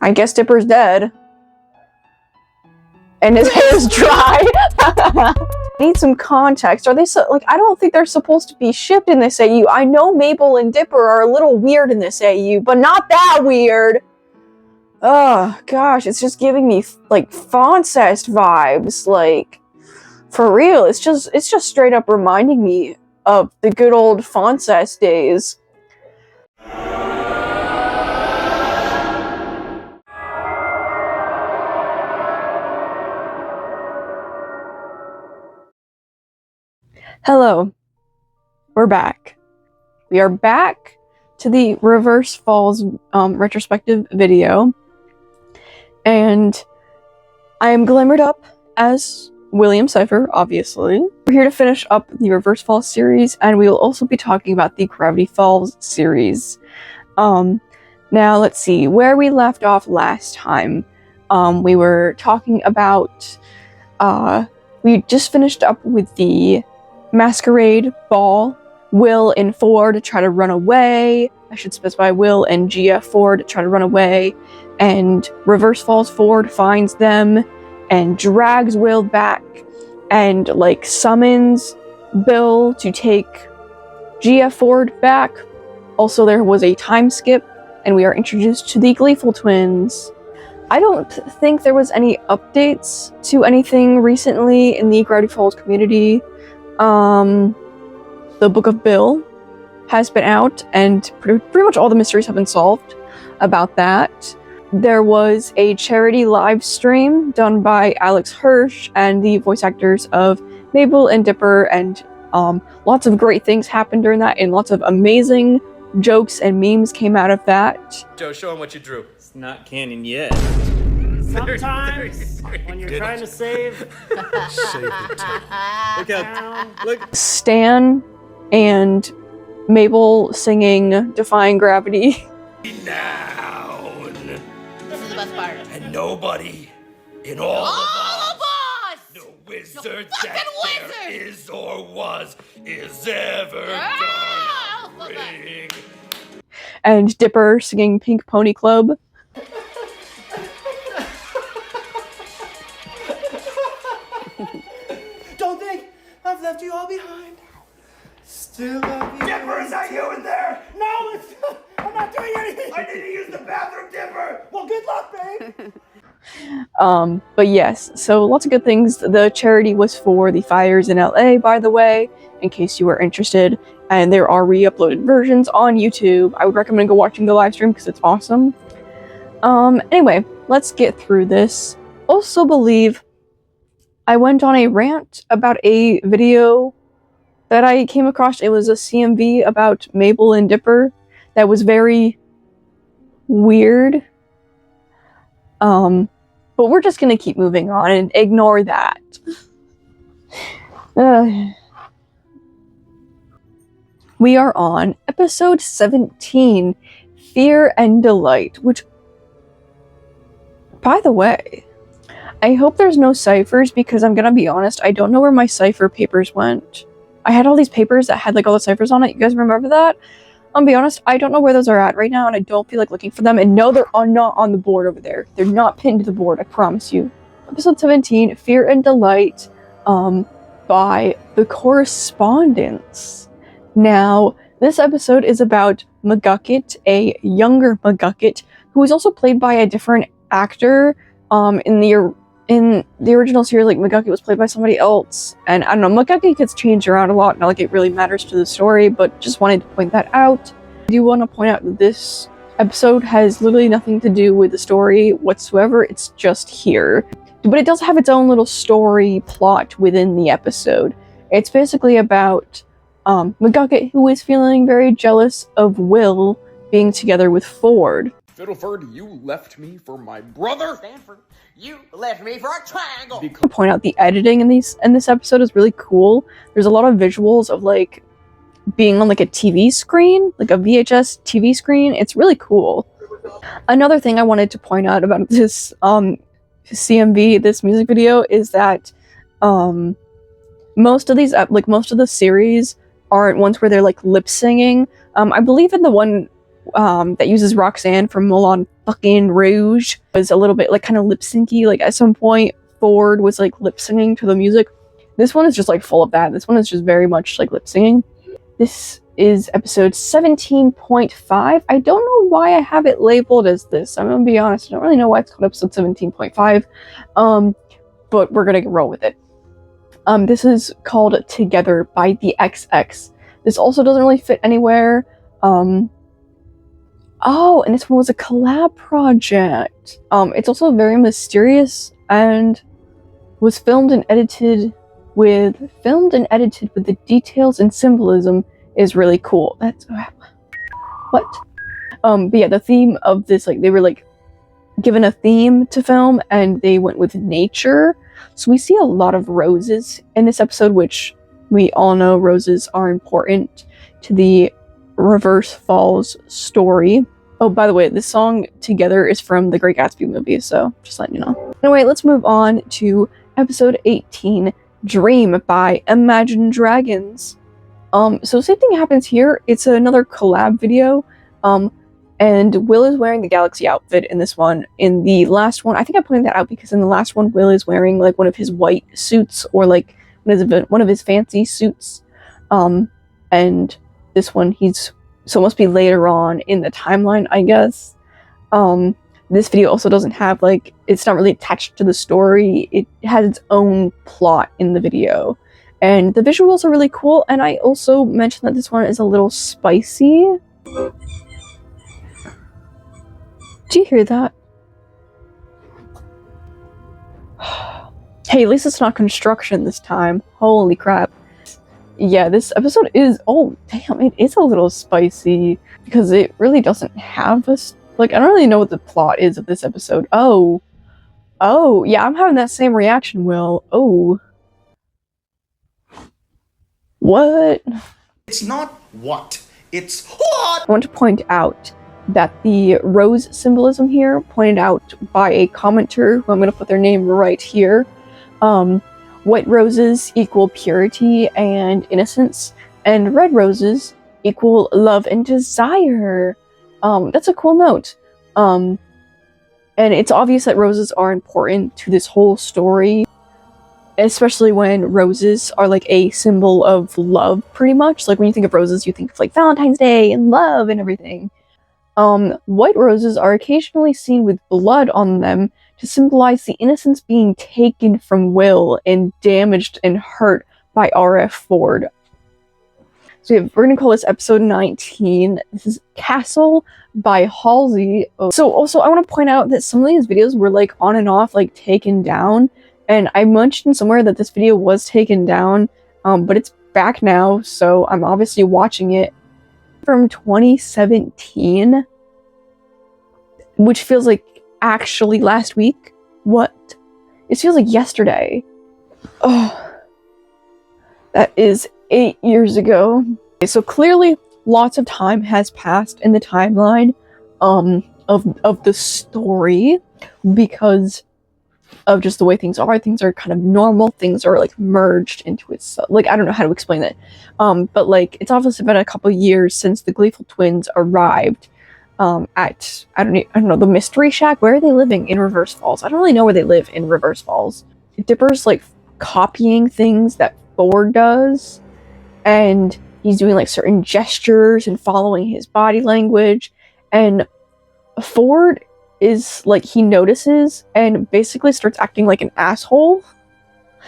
I guess Dipper's dead. And his hair's dry. Need some context. Are they I don't think they're supposed to be shipped in this AU. I know Mabel and Dipper are a little weird in this AU, but not that weird. Oh gosh, it's just giving me like Fauncest vibes. Like, for real, it's just straight up reminding me of the good old Fauncest days. Hello. We're back. We are back to the Reverse Falls retrospective video. And I am glimmered up as William Cypher, obviously. We're here to finish up the Reverse Falls series, and we will also be talking about the Gravity Falls series. Now, let's see, where we left off last time. We were talking about, we just finished up with the Masquerade Ball. Will and Ford try to run away. I should specify Will and Gia Ford try to run away. And Reverse Falls Ford finds them and drags Will back and, like, summons Bill to take Gia Ford back. Also, there was a time skip, and we are introduced to the Gleeful Twins. I don't think there was any updates to anything recently in the Gravity Falls community. The Book of Bill has been out, and pretty much all the mysteries have been solved about that. There was a charity live stream done by Alex Hirsch and the voice actors of Mabel and Dipper, and lots of great things happened during that, and lots of amazing jokes and memes came out of that. Joe, show him what you drew. It's not canon yet. Sometimes, when you're trying to save the time. Look out. Look. Stan and Mabel singing Defying Gravity. Noun. This is the best part. And nobody in all of us! No wizard no that wizard! there is or was is ever gonna bring. And Dipper singing Pink Pony Club. I've left you all behind. Still love you. Dipper, is that you in there? No, I'm not doing anything. I need to use the bathroom, Dipper. Well, good luck, babe. But yes, so lots of good things. The charity was for the fires in LA, by the way, in case you were interested. And there are re-uploaded versions on YouTube. I would recommend go watching the live stream because it's awesome. Anyway, let's get through this. Also believe I went on a rant about a video that I came across. It was a CMV about Mabel and Dipper that was very weird. But we're just gonna keep moving on and ignore that. We are on episode 17, Fear and Delight, which, by the way, I hope there's no ciphers because I'm gonna be honest, I don't know where my cipher papers went. I had all these papers that had like all the ciphers on it. You guys remember that? I'll be honest, I don't know where those are at right now, and I don't feel like looking for them. And no, they're not on the board over there. They're not pinned to the board, I promise you. Episode 17, Fear and Delight, by The Correspondence. Now, this episode is about McGucket, a younger McGucket, who is also played by a different actor. In the original series, like, McGucket was played by somebody else, and I don't know, McGucket gets changed around a lot, not like it really matters to the story, but just wanted to point that out. I do want to point out that this episode has literally nothing to do with the story whatsoever, it's just here. But it does have its own little story plot within the episode. It's basically about McGucket, who is feeling very jealous of Will being together with Ford. Fiddleford, you left me for my brother? Stanford, you left me for a triangle. To point out, the editing in this episode is really cool. There's a lot of visuals of like being on like a TV screen, like a VHS TV screen. It's really cool. Another thing I wanted to point out about this CMV, this music video, is that most of these most of the series aren't ones where they're like lip singing. I believe in the one that uses Roxanne from Moulin fucking Rouge was a little bit like kind of lip syncy. Like at some point Ford was like lip singing to the music. This one is just like full of that. This one is just very much like lip singing. This is episode 17.5. I don't know why I have it labeled as this. I'm gonna be honest, I don't really know why it's called episode 17.5. But we're gonna roll with it. This is called Together by the XX. This also doesn't really fit anywhere. Oh, and this one was a collab project. It's also very mysterious and was filmed and edited with the details and symbolism is really cool. That's what? But yeah, the theme of this, like, they were like given a theme to film and they went with nature. So we see a lot of roses in this episode, which we all know roses are important to the Reverse Falls story. Oh, by the way, this song Together is from the Great Gatsby movie, so just letting you know. Anyway, let's move on to episode 18, Dream by Imagine Dragons. So same thing happens here. It's another collab video. And Will is wearing the Galaxy outfit in this one. In the last one, I think I'm pointing that out because in the last one, Will is wearing like one of his white suits or like one of his fancy suits. And this one, so it must be later on in the timeline, I guess. This video also doesn't have like, it's not really attached to the story. It has its own plot in the video. And the visuals are really cool. And I also mentioned that this one is a little spicy. Do you hear that? Hey, at least it's not construction this time. Holy crap. Yeah, this episode is, oh damn, it is a little spicy because it really doesn't have like, I don't really know what the plot is of this episode. Oh, yeah, I'm having that same reaction, Will. Oh. What? It's not what, it's what! I want to point out that the rose symbolism here, pointed out by a commenter, who I'm going to put their name right here. White roses equal purity and innocence, and red roses equal love and desire. That's a cool note. And it's obvious that roses are important to this whole story. especially when roses are like a symbol of love, pretty much. Like when you think of roses, you think of like Valentine's Day and love and everything. White roses are occasionally seen with blood on them to symbolize the innocence being taken from Will and damaged and hurt by R.F. Ford. So we're gonna call this episode 19. This is Castle by Halsey. So also I want to point out that some of these videos were like on and off, like taken down. And I mentioned somewhere that this video was taken down, but it's back now, so I'm obviously watching it. From 2017, which feels like actually last week. What? It feels like yesterday. Oh, that is 8 years ago. Okay, so clearly lots of time has passed in the timeline of the story because of just the way things are. Things are kind of normal. Things are like merged into itself. Like, I don't know how to explain it. But like, it's obviously been a couple years since the Gleeful twins arrived at, I don't know, the Mystery Shack. Where are they living in Reverse Falls? I don't really know where they live in Reverse Falls. Dipper's like copying things that Ford does, and he's doing like certain gestures and following his body language, and Ford is like, he notices and basically starts acting like an asshole.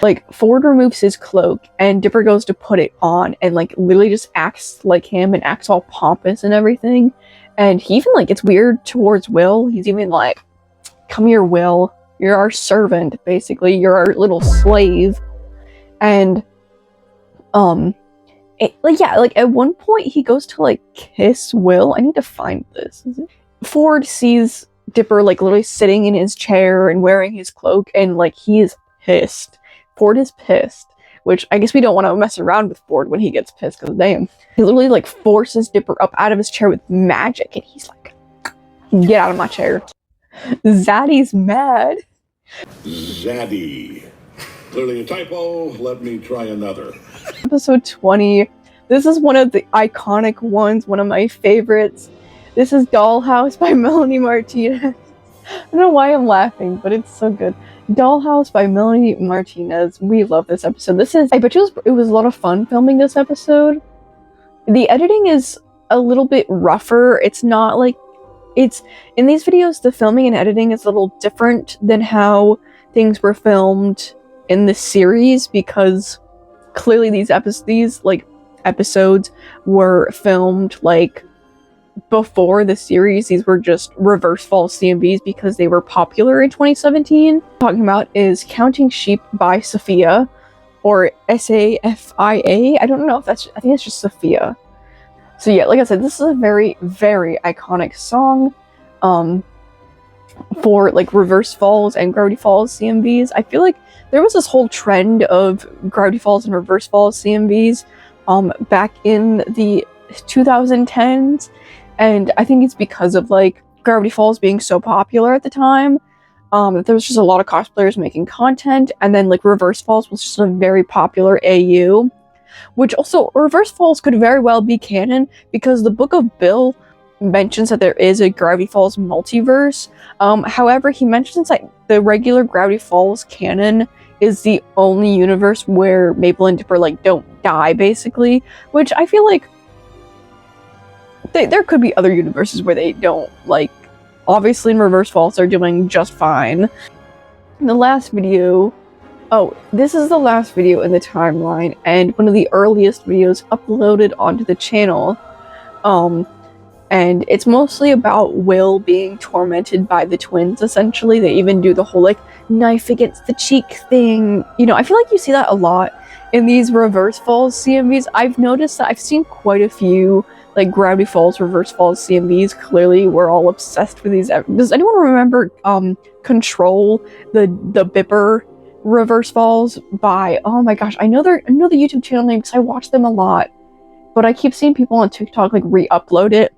Like, Ford removes his cloak and Dipper goes to put it on and like literally just acts like him and acts all pompous and everything. And he even like gets weird towards Will. He's even like, come here, Will, you're our servant, basically, you're our little slave. And like at one point he goes to like kiss Will. I need to find this. Ford sees Dipper like literally sitting in his chair and wearing his cloak, and like he is pissed. Ford is pissed, which I guess we don't want to mess around with Ford when he gets pissed, because damn, he literally like forces Dipper up out of his chair with magic, and he's like, get out of my chair. Zaddy's mad. Zaddy. Clearly a typo. Let me try another. Episode 20. This is one of the iconic ones, one of my favorites. This is Dollhouse by Melanie Martinez. I don't know why I'm laughing, but it's so good. Dollhouse by Melanie Martinez. We love this episode. I bet you it was a lot of fun filming this episode. The editing is a little bit rougher. It's not like, it's, in these videos, the filming and editing is a little different than how things were filmed in the series, because clearly these episodes were filmed like before the series. These were just Reverse Falls CMVs because they were popular in 2017. Talking about is Counting Sheep by Sophia, or Safia. I don't know if that's, I think it's just Sophia. So yeah, like I said, this is a very, very iconic song for like Reverse Falls and Gravity Falls CMVs. I feel like there was this whole trend of Gravity Falls and Reverse Falls CMVs back in the 2010s, and I think it's because of like Gravity Falls being so popular at the time, that there was just a lot of cosplayers making content, and then like Reverse Falls was just a very popular AU, which also Reverse Falls could very well be canon because the Book of Bill mentions that there is a Gravity Falls multiverse. However, he mentions that the regular Gravity Falls canon is the only universe where Mabel and Dipper like don't die, basically, which I feel like there could be other universes where they don't, like, obviously in Reverse Falls they're doing just fine. In the last video, this is the last video in the timeline and one of the earliest videos uploaded onto the channel. And it's mostly about Will being tormented by the twins, essentially. They even do the whole, like, knife against the cheek thing. You know, I feel like you see that a lot in these Reverse Falls CMVs. I've noticed that I've seen quite a few, like, Gravity Falls, Reverse Falls CMVs. Clearly, we're all obsessed with these. Does anyone remember, Control, the Bipper Reverse Falls by, oh my gosh, I know the YouTube channel name because I watch them a lot. But I keep seeing people on TikTok, like, re-upload it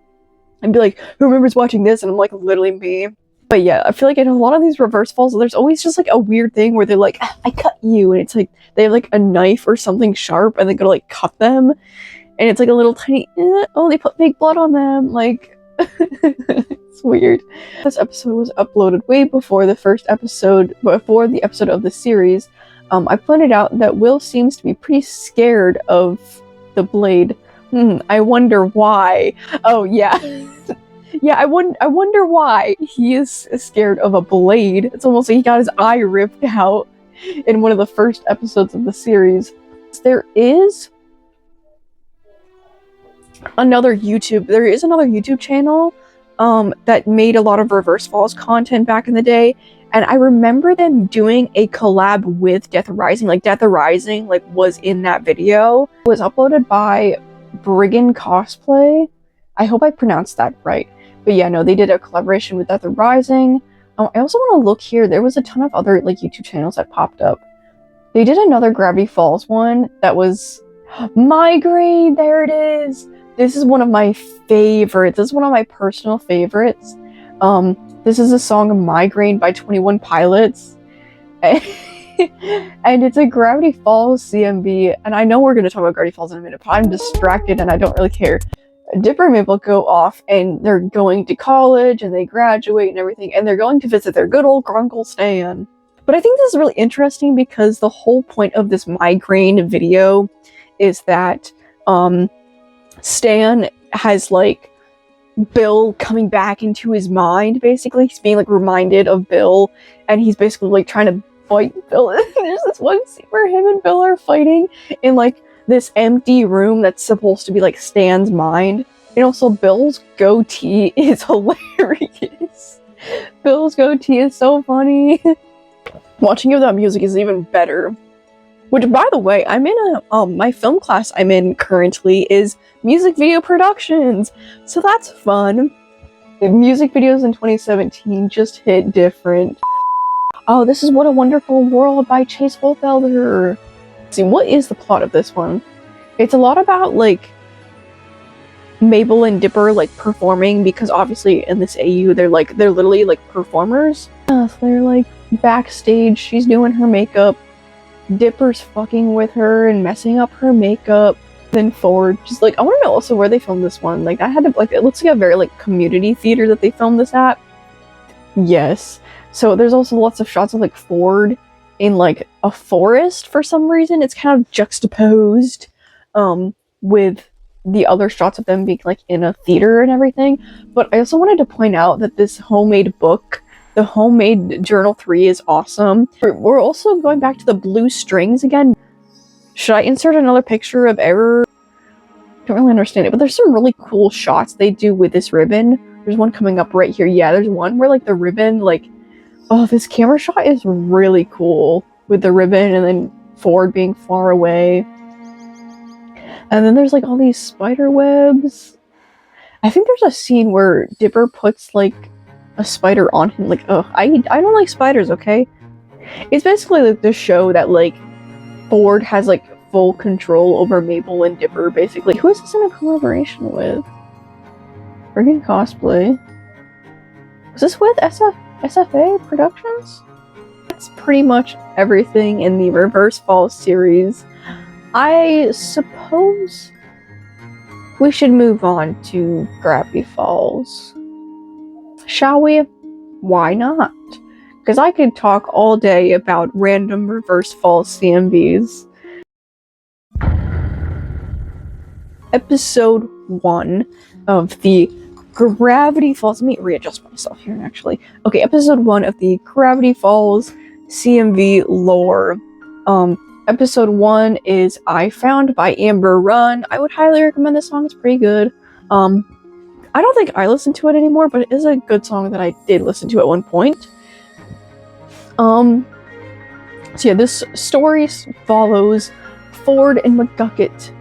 and be like, who remembers watching this? And I'm like, literally me. But yeah, I feel like in a lot of these Reverse Falls, there's always just like a weird thing where they're like, I cut you. And it's like, they have like a knife or something sharp and they go to like cut them. And it's like a little tiny, oh, they put fake blood on them. Like, it's weird. This episode was uploaded way before the first episode, before the episode of the series. I pointed out that Will seems to be pretty scared of the blade. I wonder why. Oh, yeah. Yeah, I wonder why he is scared of a blade. It's almost like he got his eye ripped out in one of the first episodes of the series. There is another YouTube channel that made a lot of Reverse Falls content back in the day, and I remember them doing a collab with Deatharising. Like, Deatharising was in that video. It was uploaded by Brigand Cosplay. I hope I pronounced that right. But yeah, no, they did a collaboration with Deatharising. I also want to look here. There was a ton of other YouTube channels that popped up. They did another Gravity Falls one that was Migraine. There it is. This is one of my favorites. This is one of my personal favorites. This is a song Migraine by 21 Pilots. And it's a Gravity Falls CMV. And I know we're going to talk about Gravity Falls in a minute, but I'm distracted and I don't really care. Dipper and Mabel go off and they're going to college and they graduate and everything. And they're going to visit their good old Grunkle Stan. But I think this is really interesting because the whole point of this Migraine video is that Stan has Bill coming back into his mind, basically. He's being reminded of Bill, and he's basically trying to fight Bill. There's this one scene where him and Bill are fighting in this empty room that's supposed to be Stan's mind. And also Bill's goatee is hilarious. Bill's goatee is so funny. Watching it without music is even better. Which, by the way, I'm in my film class I'm in currently is music video productions. So that's fun. The music videos in 2017 just hit different. Oh, this is What a Wonderful World by Chase Wolfelder. Let's see, what is the plot of this one? It's a lot about, Mabel and Dipper, performing, because obviously in this AU, they're literally, performers. So they're, backstage, she's doing her makeup. Dipper's fucking with her and messing up her makeup. Then Ford, just I want to know also where they filmed this one. I had to, it looks like a very, community theater that they filmed this at. Yes. So there's also lots of shots of, Ford in, a forest for some reason. It's kind of juxtaposed, with the other shots of them being, in a theater and everything. But I also wanted to point out that this homemade book, the homemade Journal 3, is awesome. We're also going back to the blue strings again. Should I insert another picture of Error? Don't really understand it, but there's some really cool shots they do with this ribbon. There's one coming up right here. Yeah, there's one where the ribbon, oh, this camera shot is really cool with the ribbon and then Ford being far away. And then there's all these spider webs. I think there's a scene where Dipper puts a spider on him. Ugh, I don't like spiders, okay? It's basically the show that Ford has full control over Mabel and Dipper, basically. Who is this in a collaboration with? Friggin' Cosplay. Was this with SFA Productions? That's pretty much everything in the Reverse Falls series. I suppose we should move on to Gravity Falls. Shall we? Why not? Because I could talk all day about random Reverse Falls CMVs. Episode 1 of the Gravity Falls. Let me readjust myself here, actually. Okay, episode 1 of the Gravity Falls CMV lore. Episode 1 is I Found by Amber Run. I would highly recommend this song. It's pretty good. I don't think I listen to it anymore, but it is a good song that I did listen to at one point. So yeah, this story follows Ford and McGucket.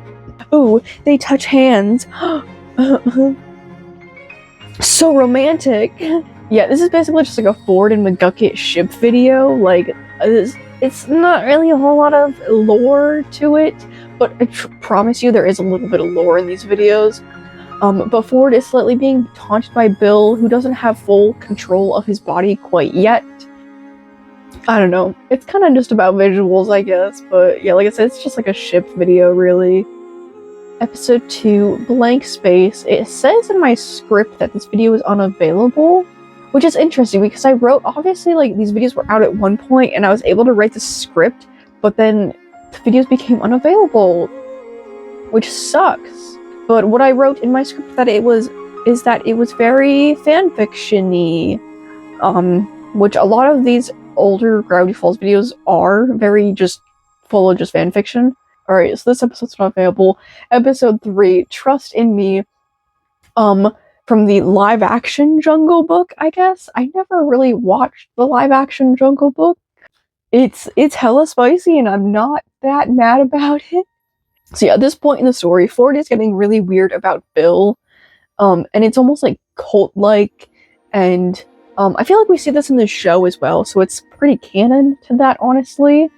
Ooh, they touch hands. So romantic. Yeah, this is basically just a Ford and McGucket ship video. It's not really a whole lot of lore to it, but I promise you there is a little bit of lore in these videos. But Ford is slightly being taunted by Bill, who doesn't have full control of his body quite yet. I don't know. It's kind of just about visuals, I guess. But yeah, like I said, it's just a ship video, really. Episode 2, Blank Space. It says in my script that this video is unavailable, which is interesting because I wrote, obviously, these videos were out at one point and I was able to write the script but then the videos became unavailable, which sucks. But what I wrote in my script is that it was very fanfiction-y, which a lot of these older Gravity Falls videos are very just full of just fanfiction. Alright, so this episode's not available. Episode 3, Trust in Me, from the live-action Jungle Book, I guess. I never really watched the live-action Jungle Book. It's hella spicy, and I'm not that mad about it. So yeah, at this point in the story, Ford is getting really weird about Bill, and it's almost like cult-like, and I feel like we see this in the show as well, so it's pretty canon to that, honestly.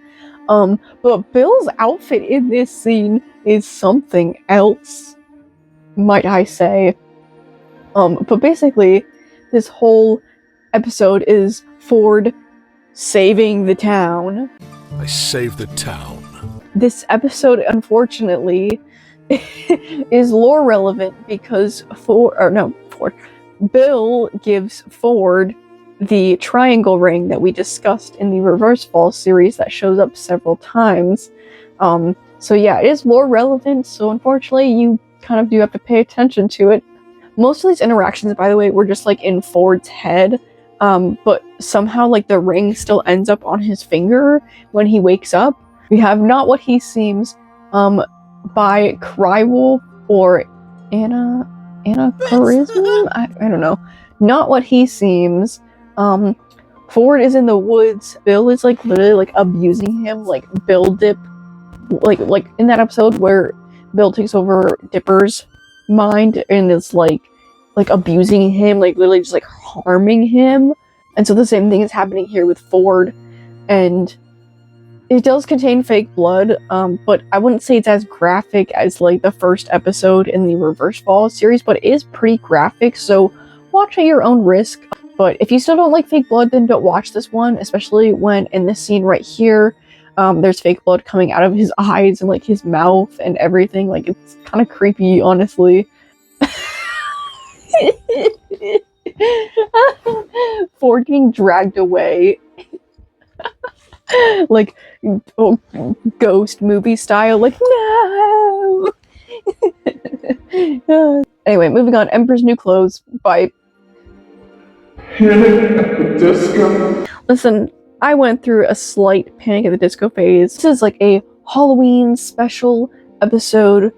But Bill's outfit in this scene is something else, might I say. But basically, this whole episode is Ford saving the town. I saved the town. This episode, unfortunately, is lore relevant because Bill gives Ford the triangle ring that we discussed in the Reverse Falls series that shows up several times. So yeah, it is lore relevant, so unfortunately you kind of do have to pay attention to it. Most of these interactions, by the way, were just like in Ford's head, but somehow like the ring still ends up on his finger when he wakes up. We have Not What He Seems by Crywolf or Anna Charisma? I don't know. Not What He Seems. Ford is in the woods. Bill is like literally like abusing him, like Bill Dip, like in that episode where Bill takes over Dipper's mind and is like abusing him, like literally just like harming him. And so the same thing is happening here with Ford, and it does contain fake blood, but I wouldn't say it's as graphic as like the first episode in the Reverse Falls series, but it is pretty graphic, so watch at your own risk. But if you still don't like fake blood, then don't watch this one, especially when in this scene right here, there's fake blood coming out of his eyes and like his mouth and everything. Like, it's kind of creepy, honestly. Ford being dragged away. Like, ghost movie style, like, no! Anyway, moving on. Emperor's New Clothes by Panic at the Disco. Listen, I went through a slight Panic at the Disco phase. This is like a Halloween special episode,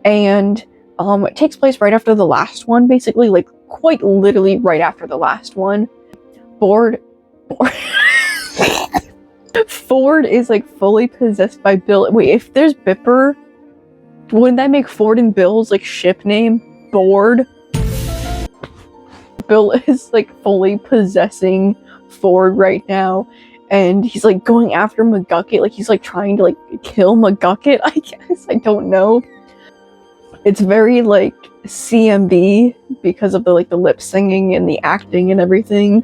and it takes place right after the last one, basically, like quite literally right after the last one. Ford is like fully possessed by Bill. Wait, if there's Bipper, wouldn't that make Ford and Bill's like ship name Bored? Bill is like fully possessing Ford right now, and he's like going after McGucket, like he's like trying to like kill McGucket, I guess. I don't know. It's very like CMV because of the like the lip singing and the acting and everything.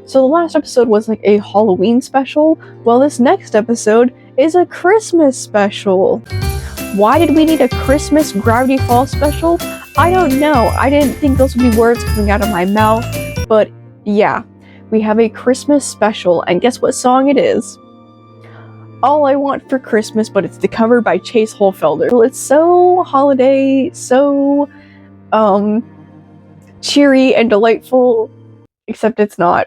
So the last episode was like a Halloween special. Well, this next episode is a Christmas special. Why did we need a Christmas Gravity Falls special? I don't know. I didn't think those would be words coming out of my mouth, but yeah, we have a Christmas special, and guess what song it is? All I Want for Christmas, but it's the cover by Chase Holfelder. Well, it's so holiday, so cheery and delightful, except it's not.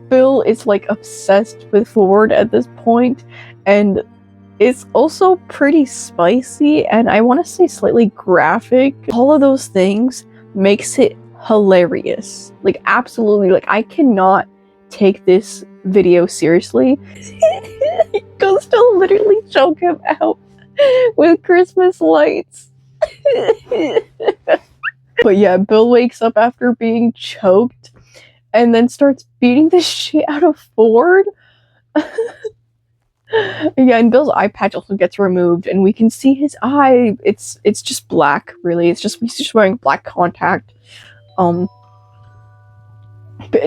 Bill is like obsessed with Ford at this point, and it's also pretty spicy, and I want to say slightly graphic. All of those things makes it hilarious. Like, absolutely, like, I cannot take this video seriously. He goes to literally choke him out with Christmas lights. But yeah, Bill wakes up after being choked and then starts beating the shit out of Ford. Yeah, and Bill's eye patch also gets removed, and we can see his eye. It's just black, really. He's just wearing black contact. But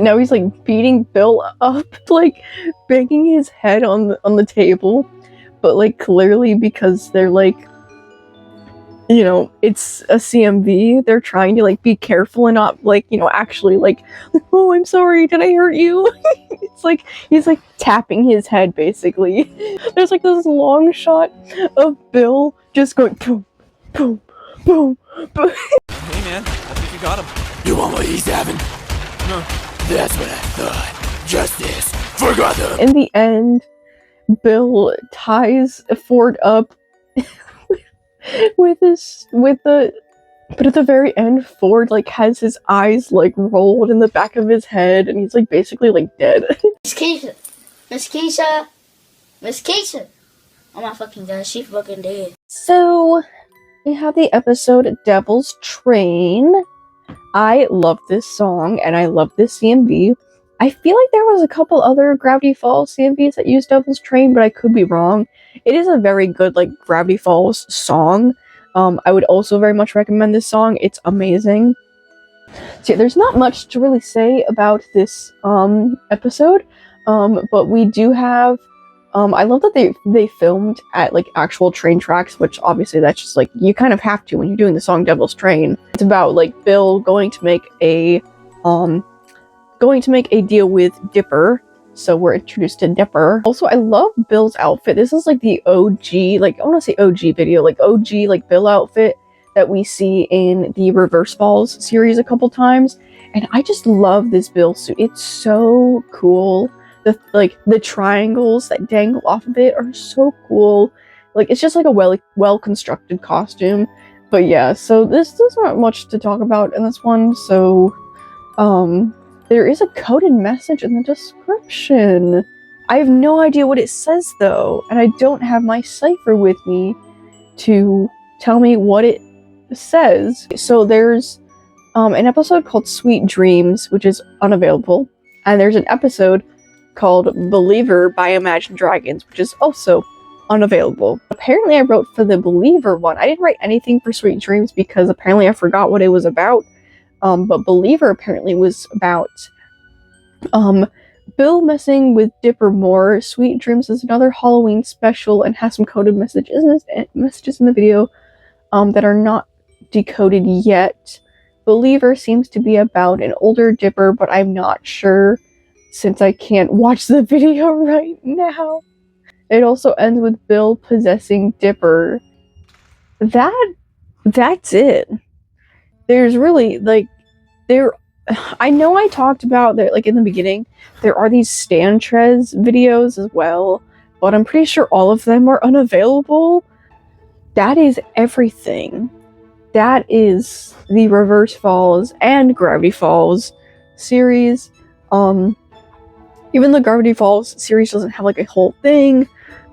now he's like beating Bill up, like banging his head on the table. But like clearly because they're like you know, it's a CMV. They're trying to like be careful and not like, you know, actually like, oh, I'm sorry, did I hurt you? It's like he's like tapping his head basically. There's like this long shot of Bill just going boom, boom, boom, boom. Hey man, I think you got him. You want what he's having? No. That's what I thought. Justice for Gotham. In the end, Bill ties Ford up but at the very end, Ford like has his eyes like rolled in the back of his head, and he's like basically like dead. Miss Keisha, Miss Keisha, Miss Keisha. Oh my fucking god, she fucking dead. So we have the episode Devil's Train. I love this song and I love this CMV. I feel like there was a couple other Gravity Falls CMVs that used Devil's Train, but I could be wrong. It is a very good like Gravity Falls song. I would also very much recommend this song. It's amazing. So yeah, there's not much to really say about this episode, but we do have. I love that they filmed at like actual train tracks, which obviously that's just like you kind of have to when you're doing the song Devil's Train. It's about like Bill going to make a deal with Dipper. So we're introduced to Dipper. Also, I love Bill's outfit. This is like the OG, like I want to say OG video, like OG like Bill outfit that we see in the Reverse Falls series a couple times. And I just love this Bill suit. It's so cool. The triangles that dangle off of it are so cool. Like it's just like a well constructed costume. But yeah, so there's not much to talk about in this one. So there is a coded message in the description. I have no idea what it says though, and I don't have my cipher with me to tell me what it says. So there's an episode called Sweet Dreams, which is unavailable, and there's an episode called Believer by Imagine Dragons, which is also unavailable. Apparently I wrote for the Believer one. I didn't write anything for Sweet Dreams because apparently I forgot what it was about. But Believer apparently was about Bill messing with Dipper more. Sweet Dreams is another Halloween special and has some coded messages in the video that are not decoded yet. Believer seems to be about an older Dipper, but I'm not sure since I can't watch the video right now. It also ends with Bill possessing Dipper. That's it. There's really, like, I know I talked about that, like, in the beginning, there are these Stan Trez videos as well, but I'm pretty sure all of them are unavailable. That is everything. That is the Reverse Falls and Gravity Falls series. Even the Gravity Falls series doesn't have, like, a whole thing.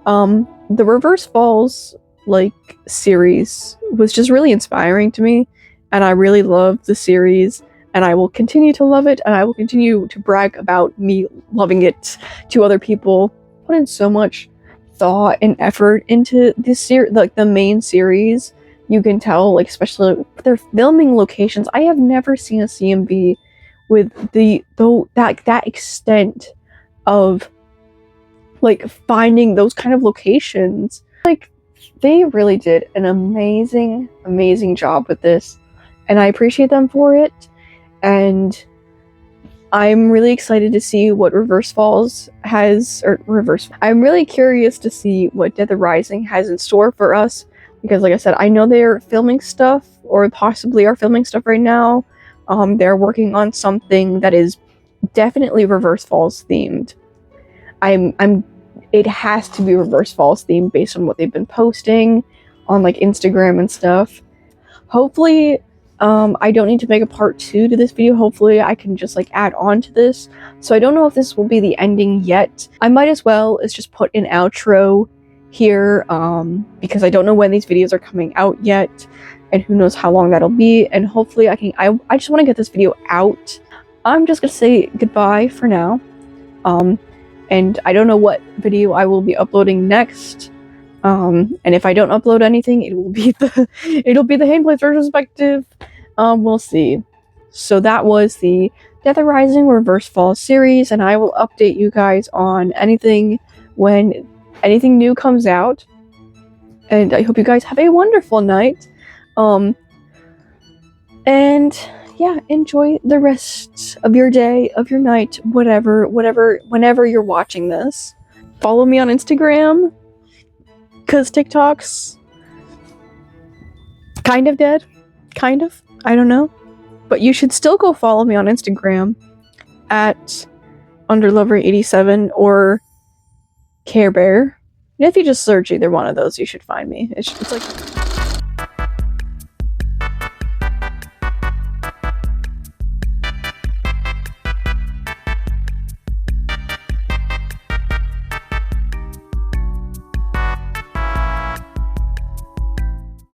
The Reverse Falls, like, series was just really inspiring to me. And I really love the series, and I will continue to love it, and I will continue to brag about me loving it to other people. Put in so much thought and effort into this series, like the main series. You can tell, like, especially their filming locations. I have never seen a CMV with that extent of like finding those kind of locations. Like they really did an amazing job with this. And I appreciate them for it, and I'm really excited to see what Reverse Falls has, I'm really curious to see what Deatharising has in store for us, because like I said, I know they're filming stuff, or possibly are filming stuff right now. They're working on something that is definitely Reverse Falls themed. It has to be Reverse Falls themed based on what they've been posting on like Instagram and stuff. Hopefully, I don't need to make a part 2 to this video. Hopefully I can just like add on to this. So I don't know if this will be the ending yet. I might as well as just put an outro here, because I don't know when these videos are coming out yet, and who knows how long that'll be. And hopefully I just want to get this video out. I'm just gonna say goodbye for now. And I don't know what video I will be uploading next. And if I don't upload anything, it'll be the Handplates Retrospective. We'll see. So that was the Deatharising Reverse Falls series, and I will update you guys on anything when anything new comes out. And I hope you guys have a wonderful night. And yeah, enjoy the rest of your day, of your night, whenever you're watching this. Follow me on Instagram, because TikTok's kind of dead. Kind of. I don't know. But you should still go follow me on Instagram at underlover87 or Care Bear. And if you just search either one of those, you should find me. It's like